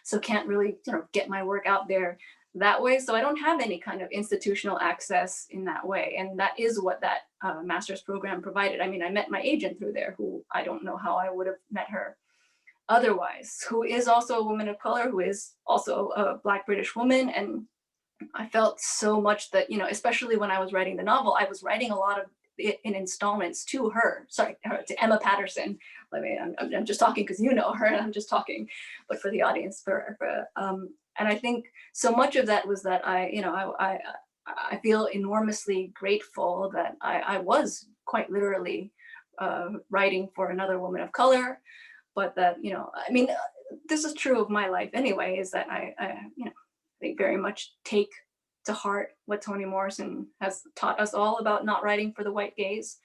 so can't really, you know, get my work out there that way. So I don't have any kind of institutional access in that way. And that is what that master's program provided. I mean, I met my agent through there, who I don't know how I would have met her otherwise, who is also a woman of color, who is also a Black British woman. And I felt so much that, you know, especially when I was writing the novel, I was writing a lot of it in installments to her, to Emma Patterson. I mean, I'm just talking because you know her, and I'm just talking, but for the audience, and I think so much of that was that I feel enormously grateful that I was quite literally writing for another woman of color, but that, you know, I mean, this is true of my life anyway, is that I you know, I think very much take to heart what Toni Morrison has taught us all about not writing for the white gaze,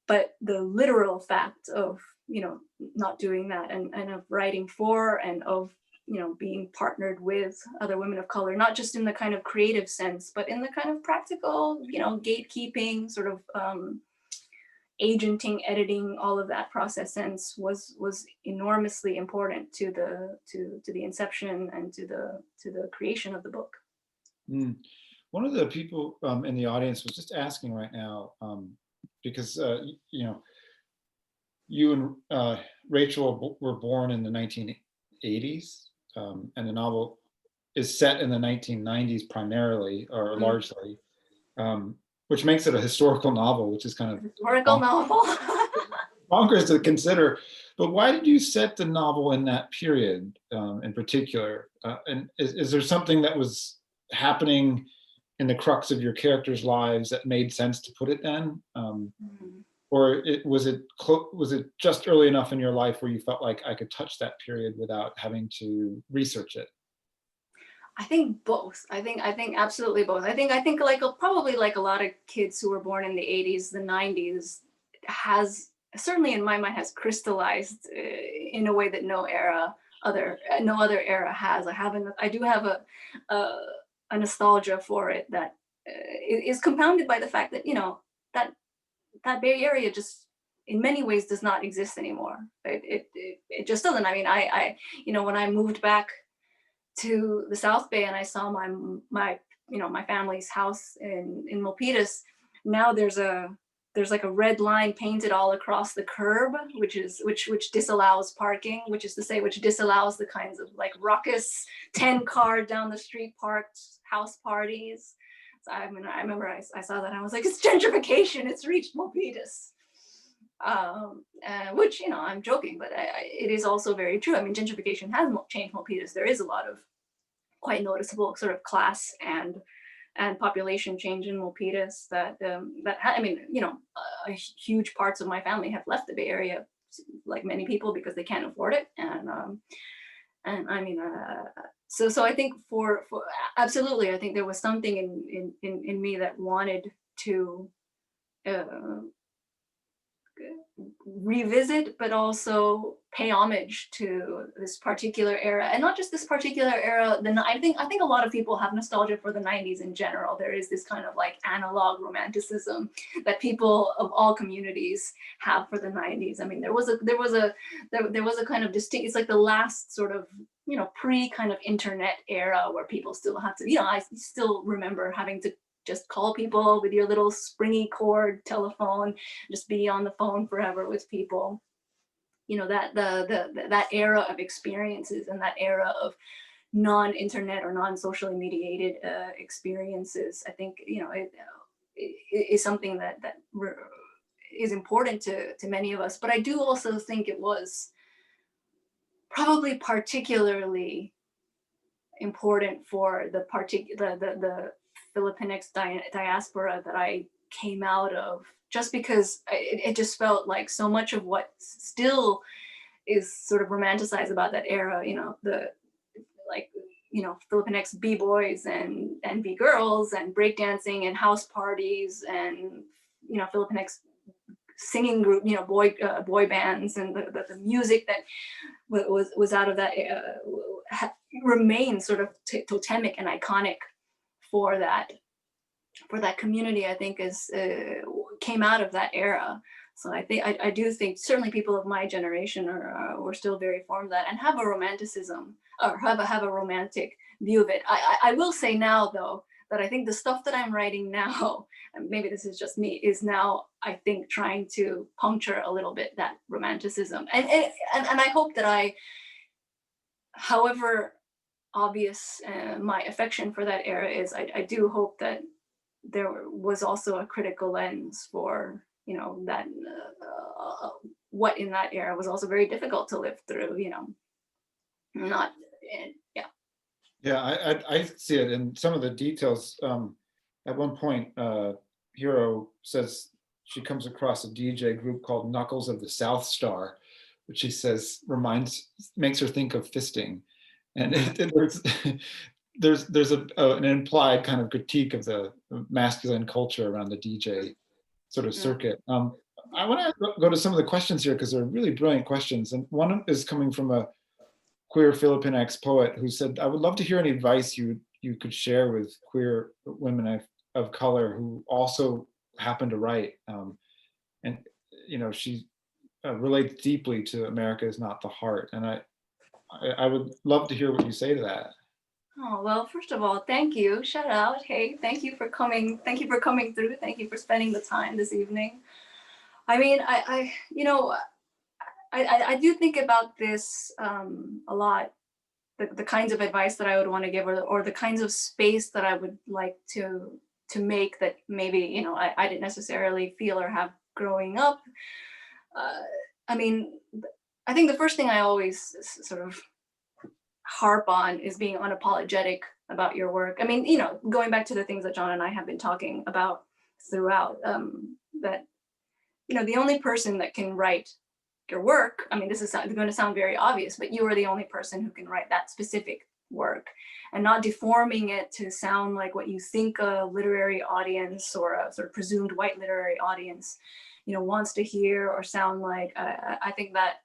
but the literal fact of, you know, not doing that, and of writing for, and of, you know, being partnered with other women of color, not just in the kind of creative sense, but in the kind of practical, you know, gatekeeping sort of agenting, editing, all of that process sense was enormously important to the inception and to the creation of the book. Mm. One of the people in the audience was just asking right now, because you know, you and Rachel were born in the 1980s, and the novel is set in the 1990s primarily, or largely, which makes it a historical novel, which is kind of Historical novel. bonkers to consider. But why did you set the novel in that period in particular? And is there something that was happening in the crux of your characters' lives that made sense to put it then? Or was it just early enough in your life where you felt like I could touch that period without having to research it? I think both. I think absolutely both. I think like probably like a lot of kids who were born in the 80s, the 90s has certainly in my mind has crystallized in a way that no other era has. I do have a nostalgia for it that is compounded by the fact that, you know, that Bay Area just in many ways does not exist anymore. It just doesn't. I mean, I you know, when I moved back to the South Bay and I saw my you know, my family's house in Milpitas, now there's like a red line painted all across the curb, which disallows parking, which is to say, which disallows the kinds of like raucous 10-car down the street parked house parties. So I mean, I remember I saw that and I was like, it's gentrification, it's reached Milpitas. Which, you know, I'm joking, but it is also very true. I mean, gentrification has changed Milpitas. There is a lot of quite noticeable sort of class and population change in Milpitas I mean, you know, huge parts of my family have left the Bay Area, like many people, because they can't afford it. And I mean, so I think for absolutely, I think there was something in me that wanted to uh, revisit, but also pay homage to this particular era, and not just this particular era. I think a lot of people have nostalgia for the 90s in general. There is this kind of like analog romanticism that people of all communities have for the 90s. I mean, there was a kind of distinct. It's like the last sort of, you know, pre kind of internet era where people still have to, you know, I still remember having to just call people with your little springy cord telephone, just be on the phone forever with people. You know, that that era of experiences and that era of non-internet or non-socially mediated experiences, I think, you know, it is something that is important to many of us. But I do also think it was probably particularly important for the Filipinx diaspora that I came out of, just because it just felt like so much of what still is sort of romanticized about that era, you know, the like, you know, Filipinx b-boys and b-girls and breakdancing and house parties and, you know, Filipinx singing group, you know, boy bands, and the music that was out of that remains sort of totemic and iconic for that community. I think is came out of that era. So I do think certainly people of my generation were still very formed that and have a romanticism, or have a romantic view of it. I will say now though that I think the stuff that I'm writing now, and maybe this is just me, is now I think trying to puncture a little bit that romanticism, and I hope that however obvious my affection for that era is, I do hope that there was also a critical lens for, you know, that what in that era was also very difficult to live through, you know, not, yeah. Yeah, I see it in some of the details. At one point, Hero says she comes across a DJ group called Knuckles of the South Star, which she says makes her think of fisting. And there's an implied kind of critique of the masculine culture around the DJ sort of circuit. I want to go to some of the questions here because they're really brilliant questions. And one is coming from a queer Filipinx poet who said, I would love to hear any advice you could share with queer women of color who also happen to write. And, you know, she relates deeply to America is Not the Heart. And I would love to hear what you say to that. Oh, well, first of all, thank you. Shout out. Hey, thank you for coming. Thank you for coming through. Thank you for spending the time this evening. I mean, you know, I do think about this a lot, the kinds of advice that I would want to give, or the kinds of space that I would like to make that maybe, you know, I didn't necessarily feel or have growing up. I mean, I think the first thing I always sort of harp on is being unapologetic about your work. I mean, you know, going back to the things that John and I have been talking about throughout, that, you know, the only person that can write your work, I mean, this is going to sound very obvious, but you are the only person who can write that specific work, and not deforming it to sound like what you think a literary audience or a sort of presumed white literary audience, you know, wants to hear or sound like. I think that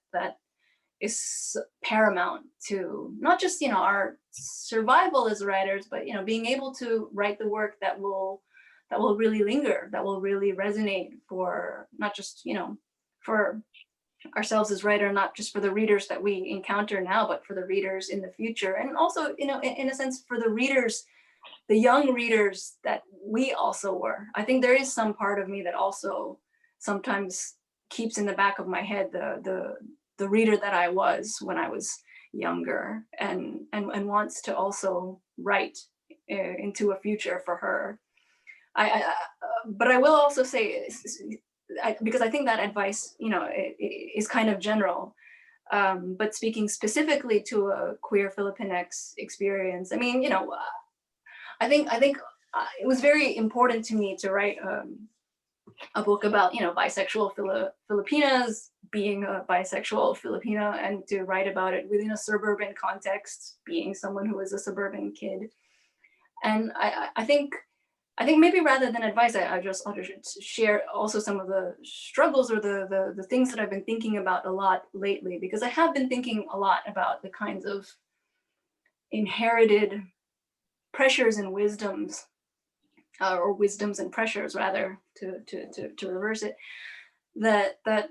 is paramount to not just, you know, our survival as writers, but, you know, being able to write the work that will really linger, that will really resonate for not just, you know, for ourselves as writer, not just for the readers that we encounter now, but for the readers in the future. And also, you know, in a sense, for the readers, the young readers that we also were. I think there is some part of me that also sometimes keeps in the back of my head the reader that I was when I was younger, and wants to also write into a future for her. But I will also say, because I think that advice, you know, is kind of general, but speaking specifically to a queer Filipinx experience, I mean, you know, I think it was very important to me to write a book about, you know, bisexual Filipinas, being a bisexual Filipina, and to write about it within a suburban context, being someone who is a suburban kid. And I think maybe rather than advice, I'll just share also some of the struggles or the things that I've been thinking about a lot lately, because I have been thinking a lot about the kinds of inherited pressures and wisdoms, or wisdoms and pressures rather, to reverse it, that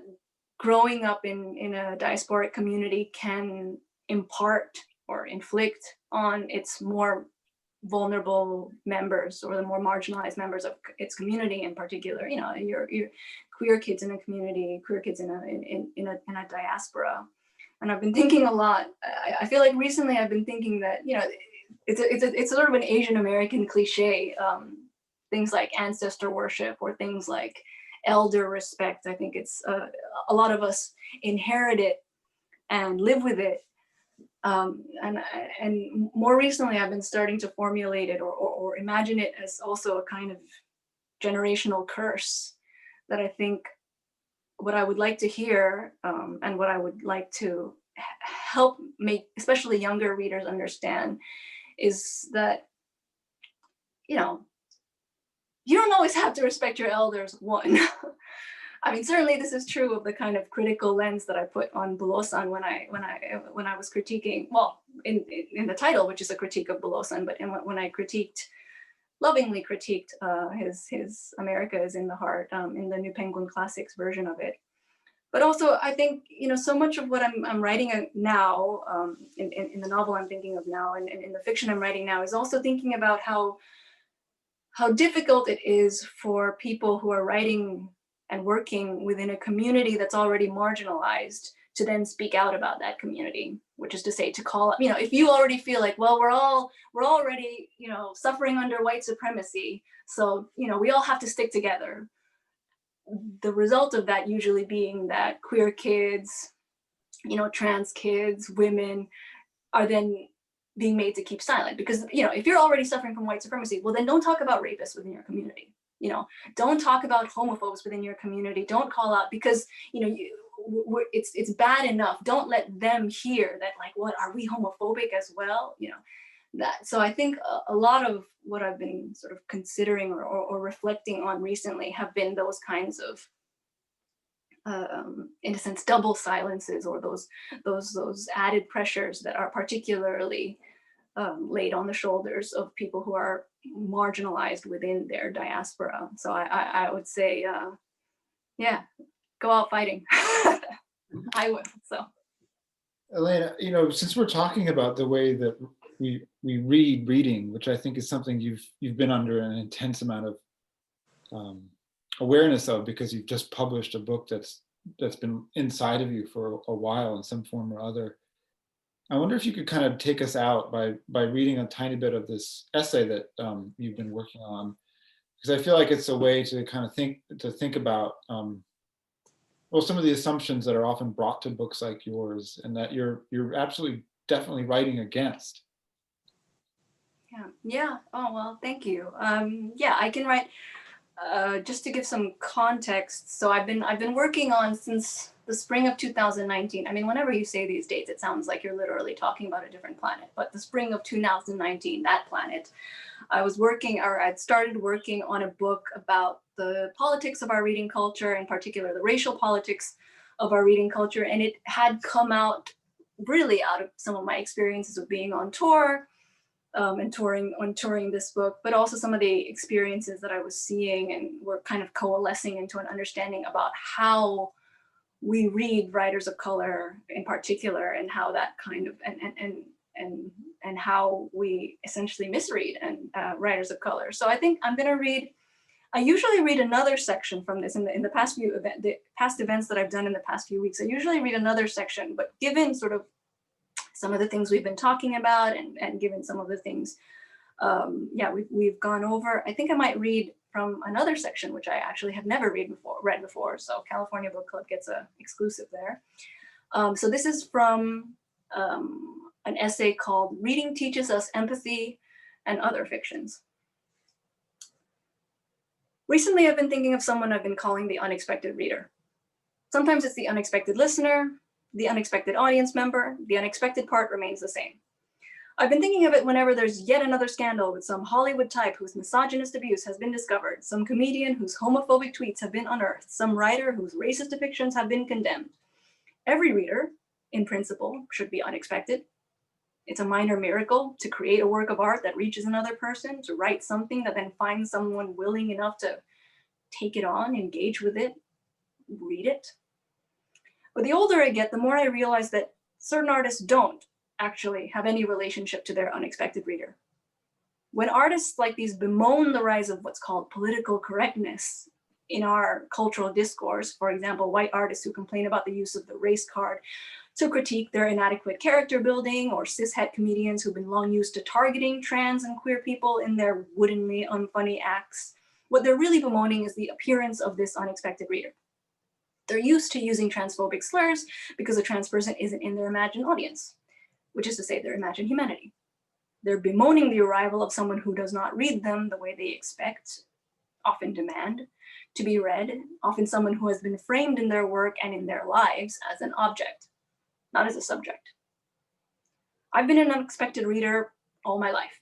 growing up in a diasporic community can impart or inflict on its more vulnerable members, or the more marginalized members of its community in particular. You know, your queer kids in a community, queer kids in a diaspora. And I've been thinking a lot. I feel like recently I've been thinking that, you know, it's sort of an Asian American cliche. Things like ancestor worship or things like elder respect. I think it's a lot of us inherit it and live with it. And more recently, I've been starting to formulate it or imagine it as also a kind of generational curse that I think what I would like to hear, and what I would like to help make, especially younger readers, understand is that, you know, you don't always have to respect your elders, one. I mean, certainly this is true of the kind of critical lens that I put on Bulosan when I was critiquing, well, in the title, which is a critique of Bulosan, but when I lovingly critiqued his America is in the Heart, in the New Penguin Classics version of it. But also, I think, you know, so much of what I'm writing now, in the novel I'm thinking of now, and in the fiction I'm writing now, is also thinking about how difficult it is for people who are writing and working within a community that's already marginalized to then speak out about that community, which is to say, to call, you know, if you already feel like, well, we're already, you know, suffering under white supremacy, so, you know, we all have to stick together. The result of that usually being that queer kids, you know, trans kids, women are then being made to keep silent, because, you know, if you're already suffering from white supremacy, well, then don't talk about rapists within your community. You know, don't talk about homophobes within your community. Don't call out, because, you know, it's bad enough. Don't let them hear that, like, what, are we homophobic as well? You know, that. So I think a lot of what I've been sort of considering or reflecting on recently have been those kinds of, in a sense, double silences, or those added pressures that are particularly laid on the shoulders of people who are marginalized within their diaspora. So I would say, yeah, go out fighting. I would. So, Elaine, you know, since we're talking about the way that we read reading, which I think is something you've been under an intense amount of awareness of, because you've just published a book that's been inside of you for a while in some form or other. I wonder if you could kind of take us out by reading a tiny bit of this essay that you've been working on, because I feel like it's a way to kind of think about well, some of the assumptions that are often brought to books like yours, and that you're absolutely definitely writing against. Yeah. Oh, well, thank you. Yeah, I can write. Just to give some context, so I've been working on since the spring of 2019. I mean, whenever you say these dates, it sounds like you're literally talking about a different planet. But the spring of 2019, that planet, I'd started working on a book about the politics of our reading culture, in particular the racial politics of our reading culture, and it had come out really out of some of my experiences of being on tour. And touring this book, but also some of the experiences that I was seeing and were kind of coalescing into an understanding about how we read writers of color in particular, and how that kind of and how we essentially misread and writers of color. So I think I usually read another section from this in the past past events that I've done in the past few weeks. I usually read another section, but given sort of some of the things we've been talking about, and given some of the things, yeah, we've gone over, I think I might read from another section, which I actually have never read before. So California Book Club gets an exclusive there. So this is from an essay called "Reading Teaches Us Empathy and Other Fictions." Recently, I've been thinking of someone I've been calling the unexpected reader. Sometimes it's the unexpected listener, the unexpected audience member, the unexpected part remains the same. I've been thinking of it whenever there's yet another scandal with some Hollywood type whose misogynist abuse has been discovered, some comedian whose homophobic tweets have been unearthed, some writer whose racist depictions have been condemned. Every reader, in principle, should be unexpected. It's a minor miracle to create a work of art that reaches another person, to write something that then finds someone willing enough to take it on, engage with it, read it. But the older I get, the more I realize that certain artists don't actually have any relationship to their unexpected reader. When artists like these bemoan the rise of what's called political correctness in our cultural discourse, for example, white artists who complain about the use of the race card to critique their inadequate character building, or cishet comedians who've been long used to targeting trans and queer people in their woodenly unfunny acts, what they're really bemoaning is the appearance of this unexpected reader. They're used to using transphobic slurs because a trans person isn't in their imagined audience, which is to say their imagined humanity. They're bemoaning the arrival of someone who does not read them the way they expect, often demand, to be read, often someone who has been framed in their work and in their lives as an object, not as a subject. I've been an unexpected reader all my life.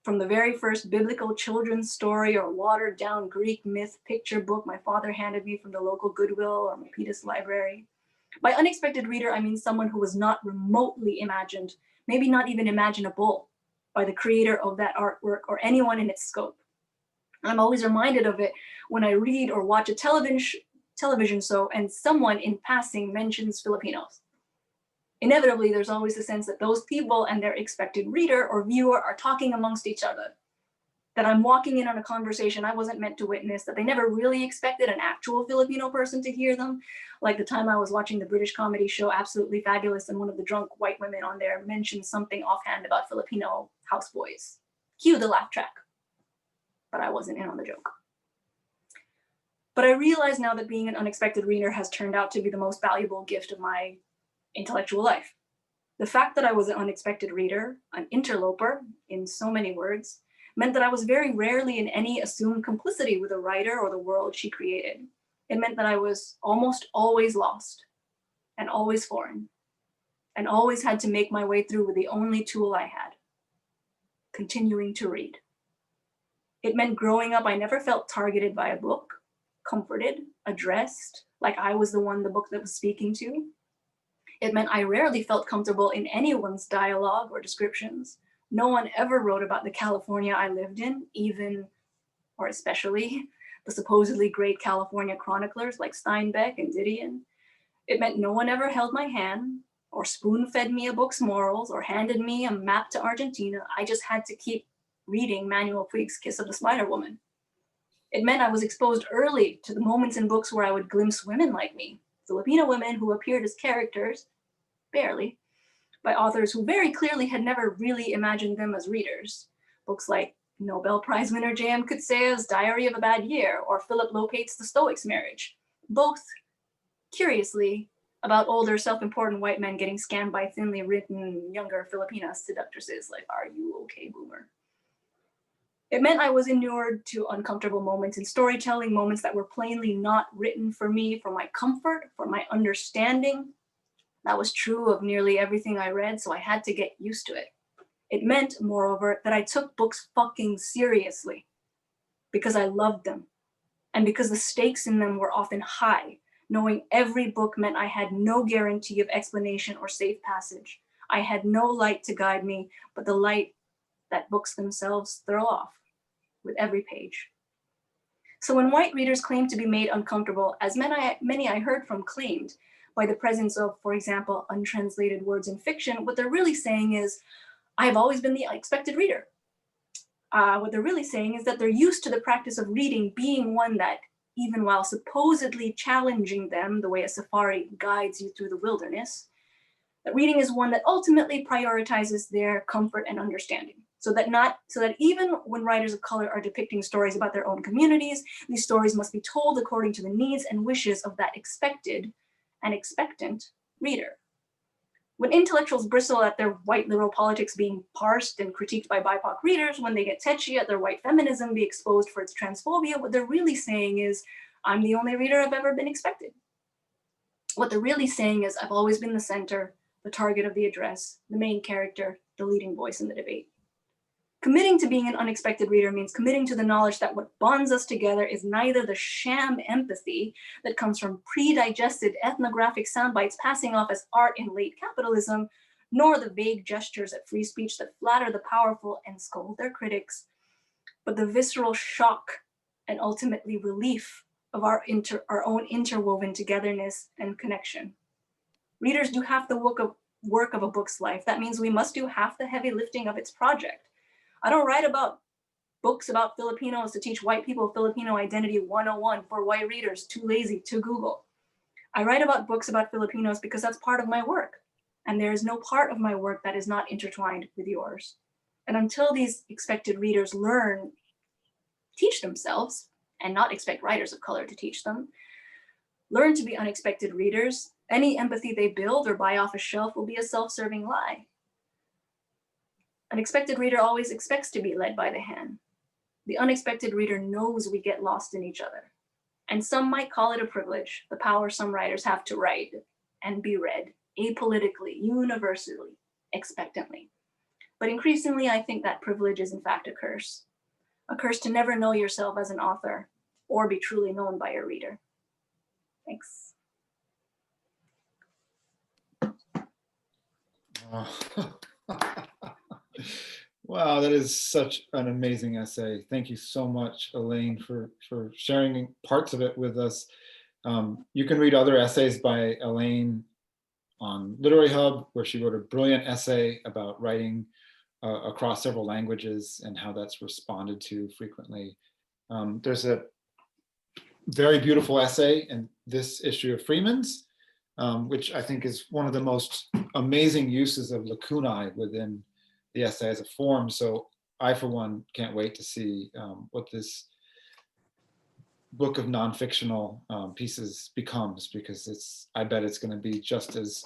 From the very first biblical children's story or watered down Greek myth picture book my father handed me from the local Goodwill or Milpitas library. By unexpected reader, I mean someone who was not remotely imagined, maybe not even imaginable, by the creator of that artwork or anyone in its scope. I'm always reminded of it when I read or watch a television show and someone in passing mentions Filipinos. Inevitably, there's always a sense that those people and their expected reader or viewer are talking amongst each other, that I'm walking in on a conversation I wasn't meant to witness, that they never really expected an actual Filipino person to hear them. Like the time I was watching the British comedy show Absolutely Fabulous, and one of the drunk white women on there mentioned something offhand about Filipino houseboys. Cue the laugh track. But I wasn't in on the joke. But I realize now that being an unexpected reader has turned out to be the most valuable gift of my intellectual life. The fact that I was an unexpected reader, an interloper, in so many words, meant that I was very rarely in any assumed complicity with a writer or the world she created. It meant that I was almost always lost and always foreign and always had to make my way through with the only tool I had, continuing to read. It meant growing up, I never felt targeted by a book, comforted, addressed, like I was the one the book that was speaking to. It meant I rarely felt comfortable in anyone's dialogue or descriptions. No one ever wrote about the California I lived in, even, or especially, the supposedly great California chroniclers like Steinbeck and Didion. It meant no one ever held my hand, or spoon-fed me a book's morals, or handed me a map to Argentina. I just had to keep reading Manuel Puig's Kiss of the Spider Woman. It meant I was exposed early to the moments in books where I would glimpse women like me, Filipino women who appeared as characters, barely, by authors who very clearly had never really imagined them as readers. Books like Nobel Prize winner J.M. Coetzee's Diary of a Bad Year, or Philip Lopate's The Stoics' Marriage. Both, curiously, about older, self-important white men getting scammed by thinly written, younger Filipina seductresses like, "Are you okay, boomer?" It meant I was inured to uncomfortable moments in storytelling, moments that were plainly not written for me, for my comfort, for my understanding. That was true of nearly everything I read, so I had to get used to it. It meant, moreover, that I took books fucking seriously because I loved them and because the stakes in them were often high. Knowing every book meant I had no guarantee of explanation or safe passage. I had no light to guide me, but the light that books themselves throw off with every page. So when white readers claim to be made uncomfortable, as many I heard from claimed, by the presence of, for example, untranslated words in fiction, what they're really saying is, I've always been the unexpected reader. What they're really saying is that they're used to the practice of reading being one that, even while supposedly challenging them the way a safari guides you through the wilderness, that reading is one that ultimately prioritizes their comfort and understanding. So that even when writers of color are depicting stories about their own communities, these stories must be told according to the needs and wishes of that expected and expectant reader. When intellectuals bristle at their white liberal politics being parsed and critiqued by BIPOC readers, when they get tetchy at their white feminism be exposed for its transphobia, what they're really saying is, I'm the only reader I've ever been expected. What they're really saying is, I've always been the center, the target of the address, the main character, the leading voice in the debate. Committing to being an unexpected reader means committing to the knowledge that what bonds us together is neither the sham empathy that comes from pre-digested ethnographic sound bites passing off as art in late capitalism, nor the vague gestures at free speech that flatter the powerful and scold their critics, but the visceral shock and ultimately relief of our own interwoven togetherness and connection. Readers do half the work of a book's life. That means we must do half the heavy lifting of its project. I don't write about books about Filipinos to teach white people Filipino identity 101 for white readers too lazy to Google. I write about books about Filipinos because that's part of my work. And there is no part of my work that is not intertwined with yours. And until these expected readers learn, teach themselves, and not expect writers of color to teach them, learn to be unexpected readers, any empathy they build or buy off a shelf will be a self-serving lie. An expected reader always expects to be led by the hand. The unexpected reader knows we get lost in each other. And some might call it a privilege, the power some writers have to write and be read, apolitically, universally, expectantly. But increasingly, I think that privilege is in fact a curse to never know yourself as an author or be truly known by a reader. Thanks. Wow, that is such an amazing essay. Thank you so much, Elaine, for sharing parts of it with us. You can read other essays by Elaine on Literary Hub, where she wrote a brilliant essay about writing across several languages and how that's responded to frequently. There's a very beautiful essay in this issue of Freeman's, which I think is one of the most amazing uses of lacunae within the essay as a form. So I, for one, can't wait to see what this book of non-fictional pieces becomes, because I bet it's going to be just as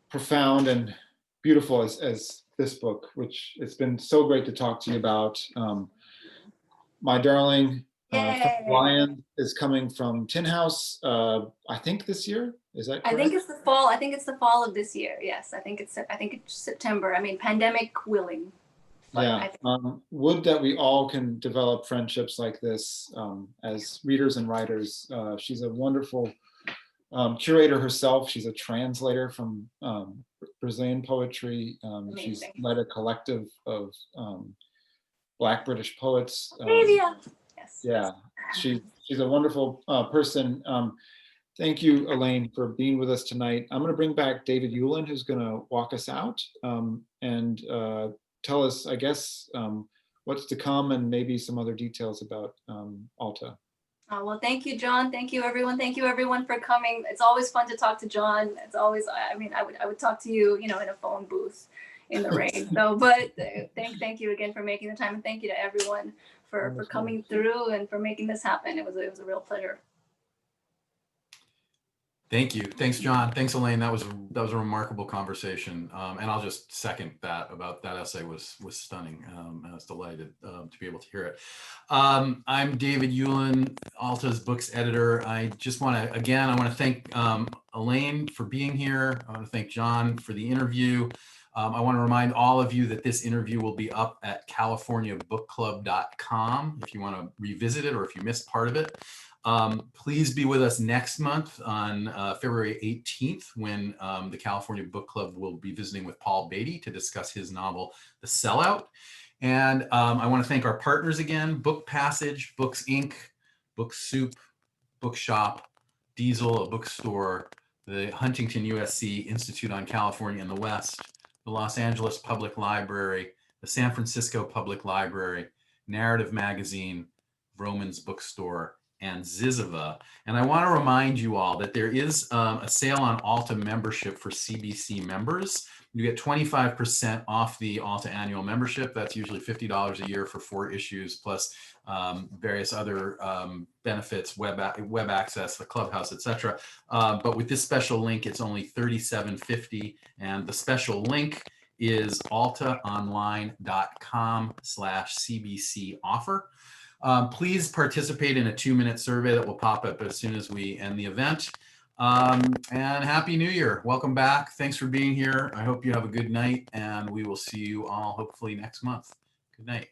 profound and beautiful as this book, which it's been so great to talk to you about. My darling, Lion is coming from Tin House, I think this year. Is that correct? I think it's the fall. I think it's the fall of this year. Yes, I think it's September. I mean, pandemic willing. Yeah, would that we all can develop friendships like this as readers and writers. She's a wonderful curator herself. She's a translator from Brazilian poetry. She's led a collective of Black British poets. Yes. Yeah, she's a wonderful person. Thank you, Elaine, for being with us tonight. I'm going to bring back David Yulin, who's going to walk us out and tell us, I guess, what's to come and maybe some other details about Alta. Oh, well, thank you, John. Thank you, everyone. Thank you, everyone, for coming. It's always fun to talk to John. It's always, I mean, I would talk to you, in a phone booth in the rain. So, but thank you again for making the time, and thank you to everyone for coming through and for making this happen. It was a real pleasure. Thank you. Thanks, John. Thanks, Elaine. That was a remarkable conversation. And I'll just second that about that essay was stunning. I was delighted to be able to hear it. I'm David Yulin, Alta's books editor. I just want to thank Elaine for being here. I want to thank John for the interview. I want to remind all of you that this interview will be up at californiabookclub.com if you want to revisit it or if you missed part of it. Please be with us next month on February 18th when the California Book Club will be visiting with Paul Beatty to discuss his novel, The Sellout. And I want to thank our partners again, Book Passage, Books Inc., Book Soup, Bookshop, Diesel, a bookstore, the Huntington USC Institute on California in the West, the Los Angeles Public Library, the San Francisco Public Library, Narrative Magazine, Vroman's Bookstore, and Ziziva. And I want to remind you all that there is a sale on Alta membership for CBC members. You get 25% off the Alta annual membership. That's usually $50 a year for 4 issues, plus various other benefits, web access, the clubhouse, etc. But with this special link, it's only $37.50, and the special link is altaonline.com/CBC offer. Please participate in a 2-minute survey that will pop up as soon as we end the event. And Happy New Year. Welcome back. Thanks for being here. I hope you have a good night, and we will see you all hopefully next month. Good night.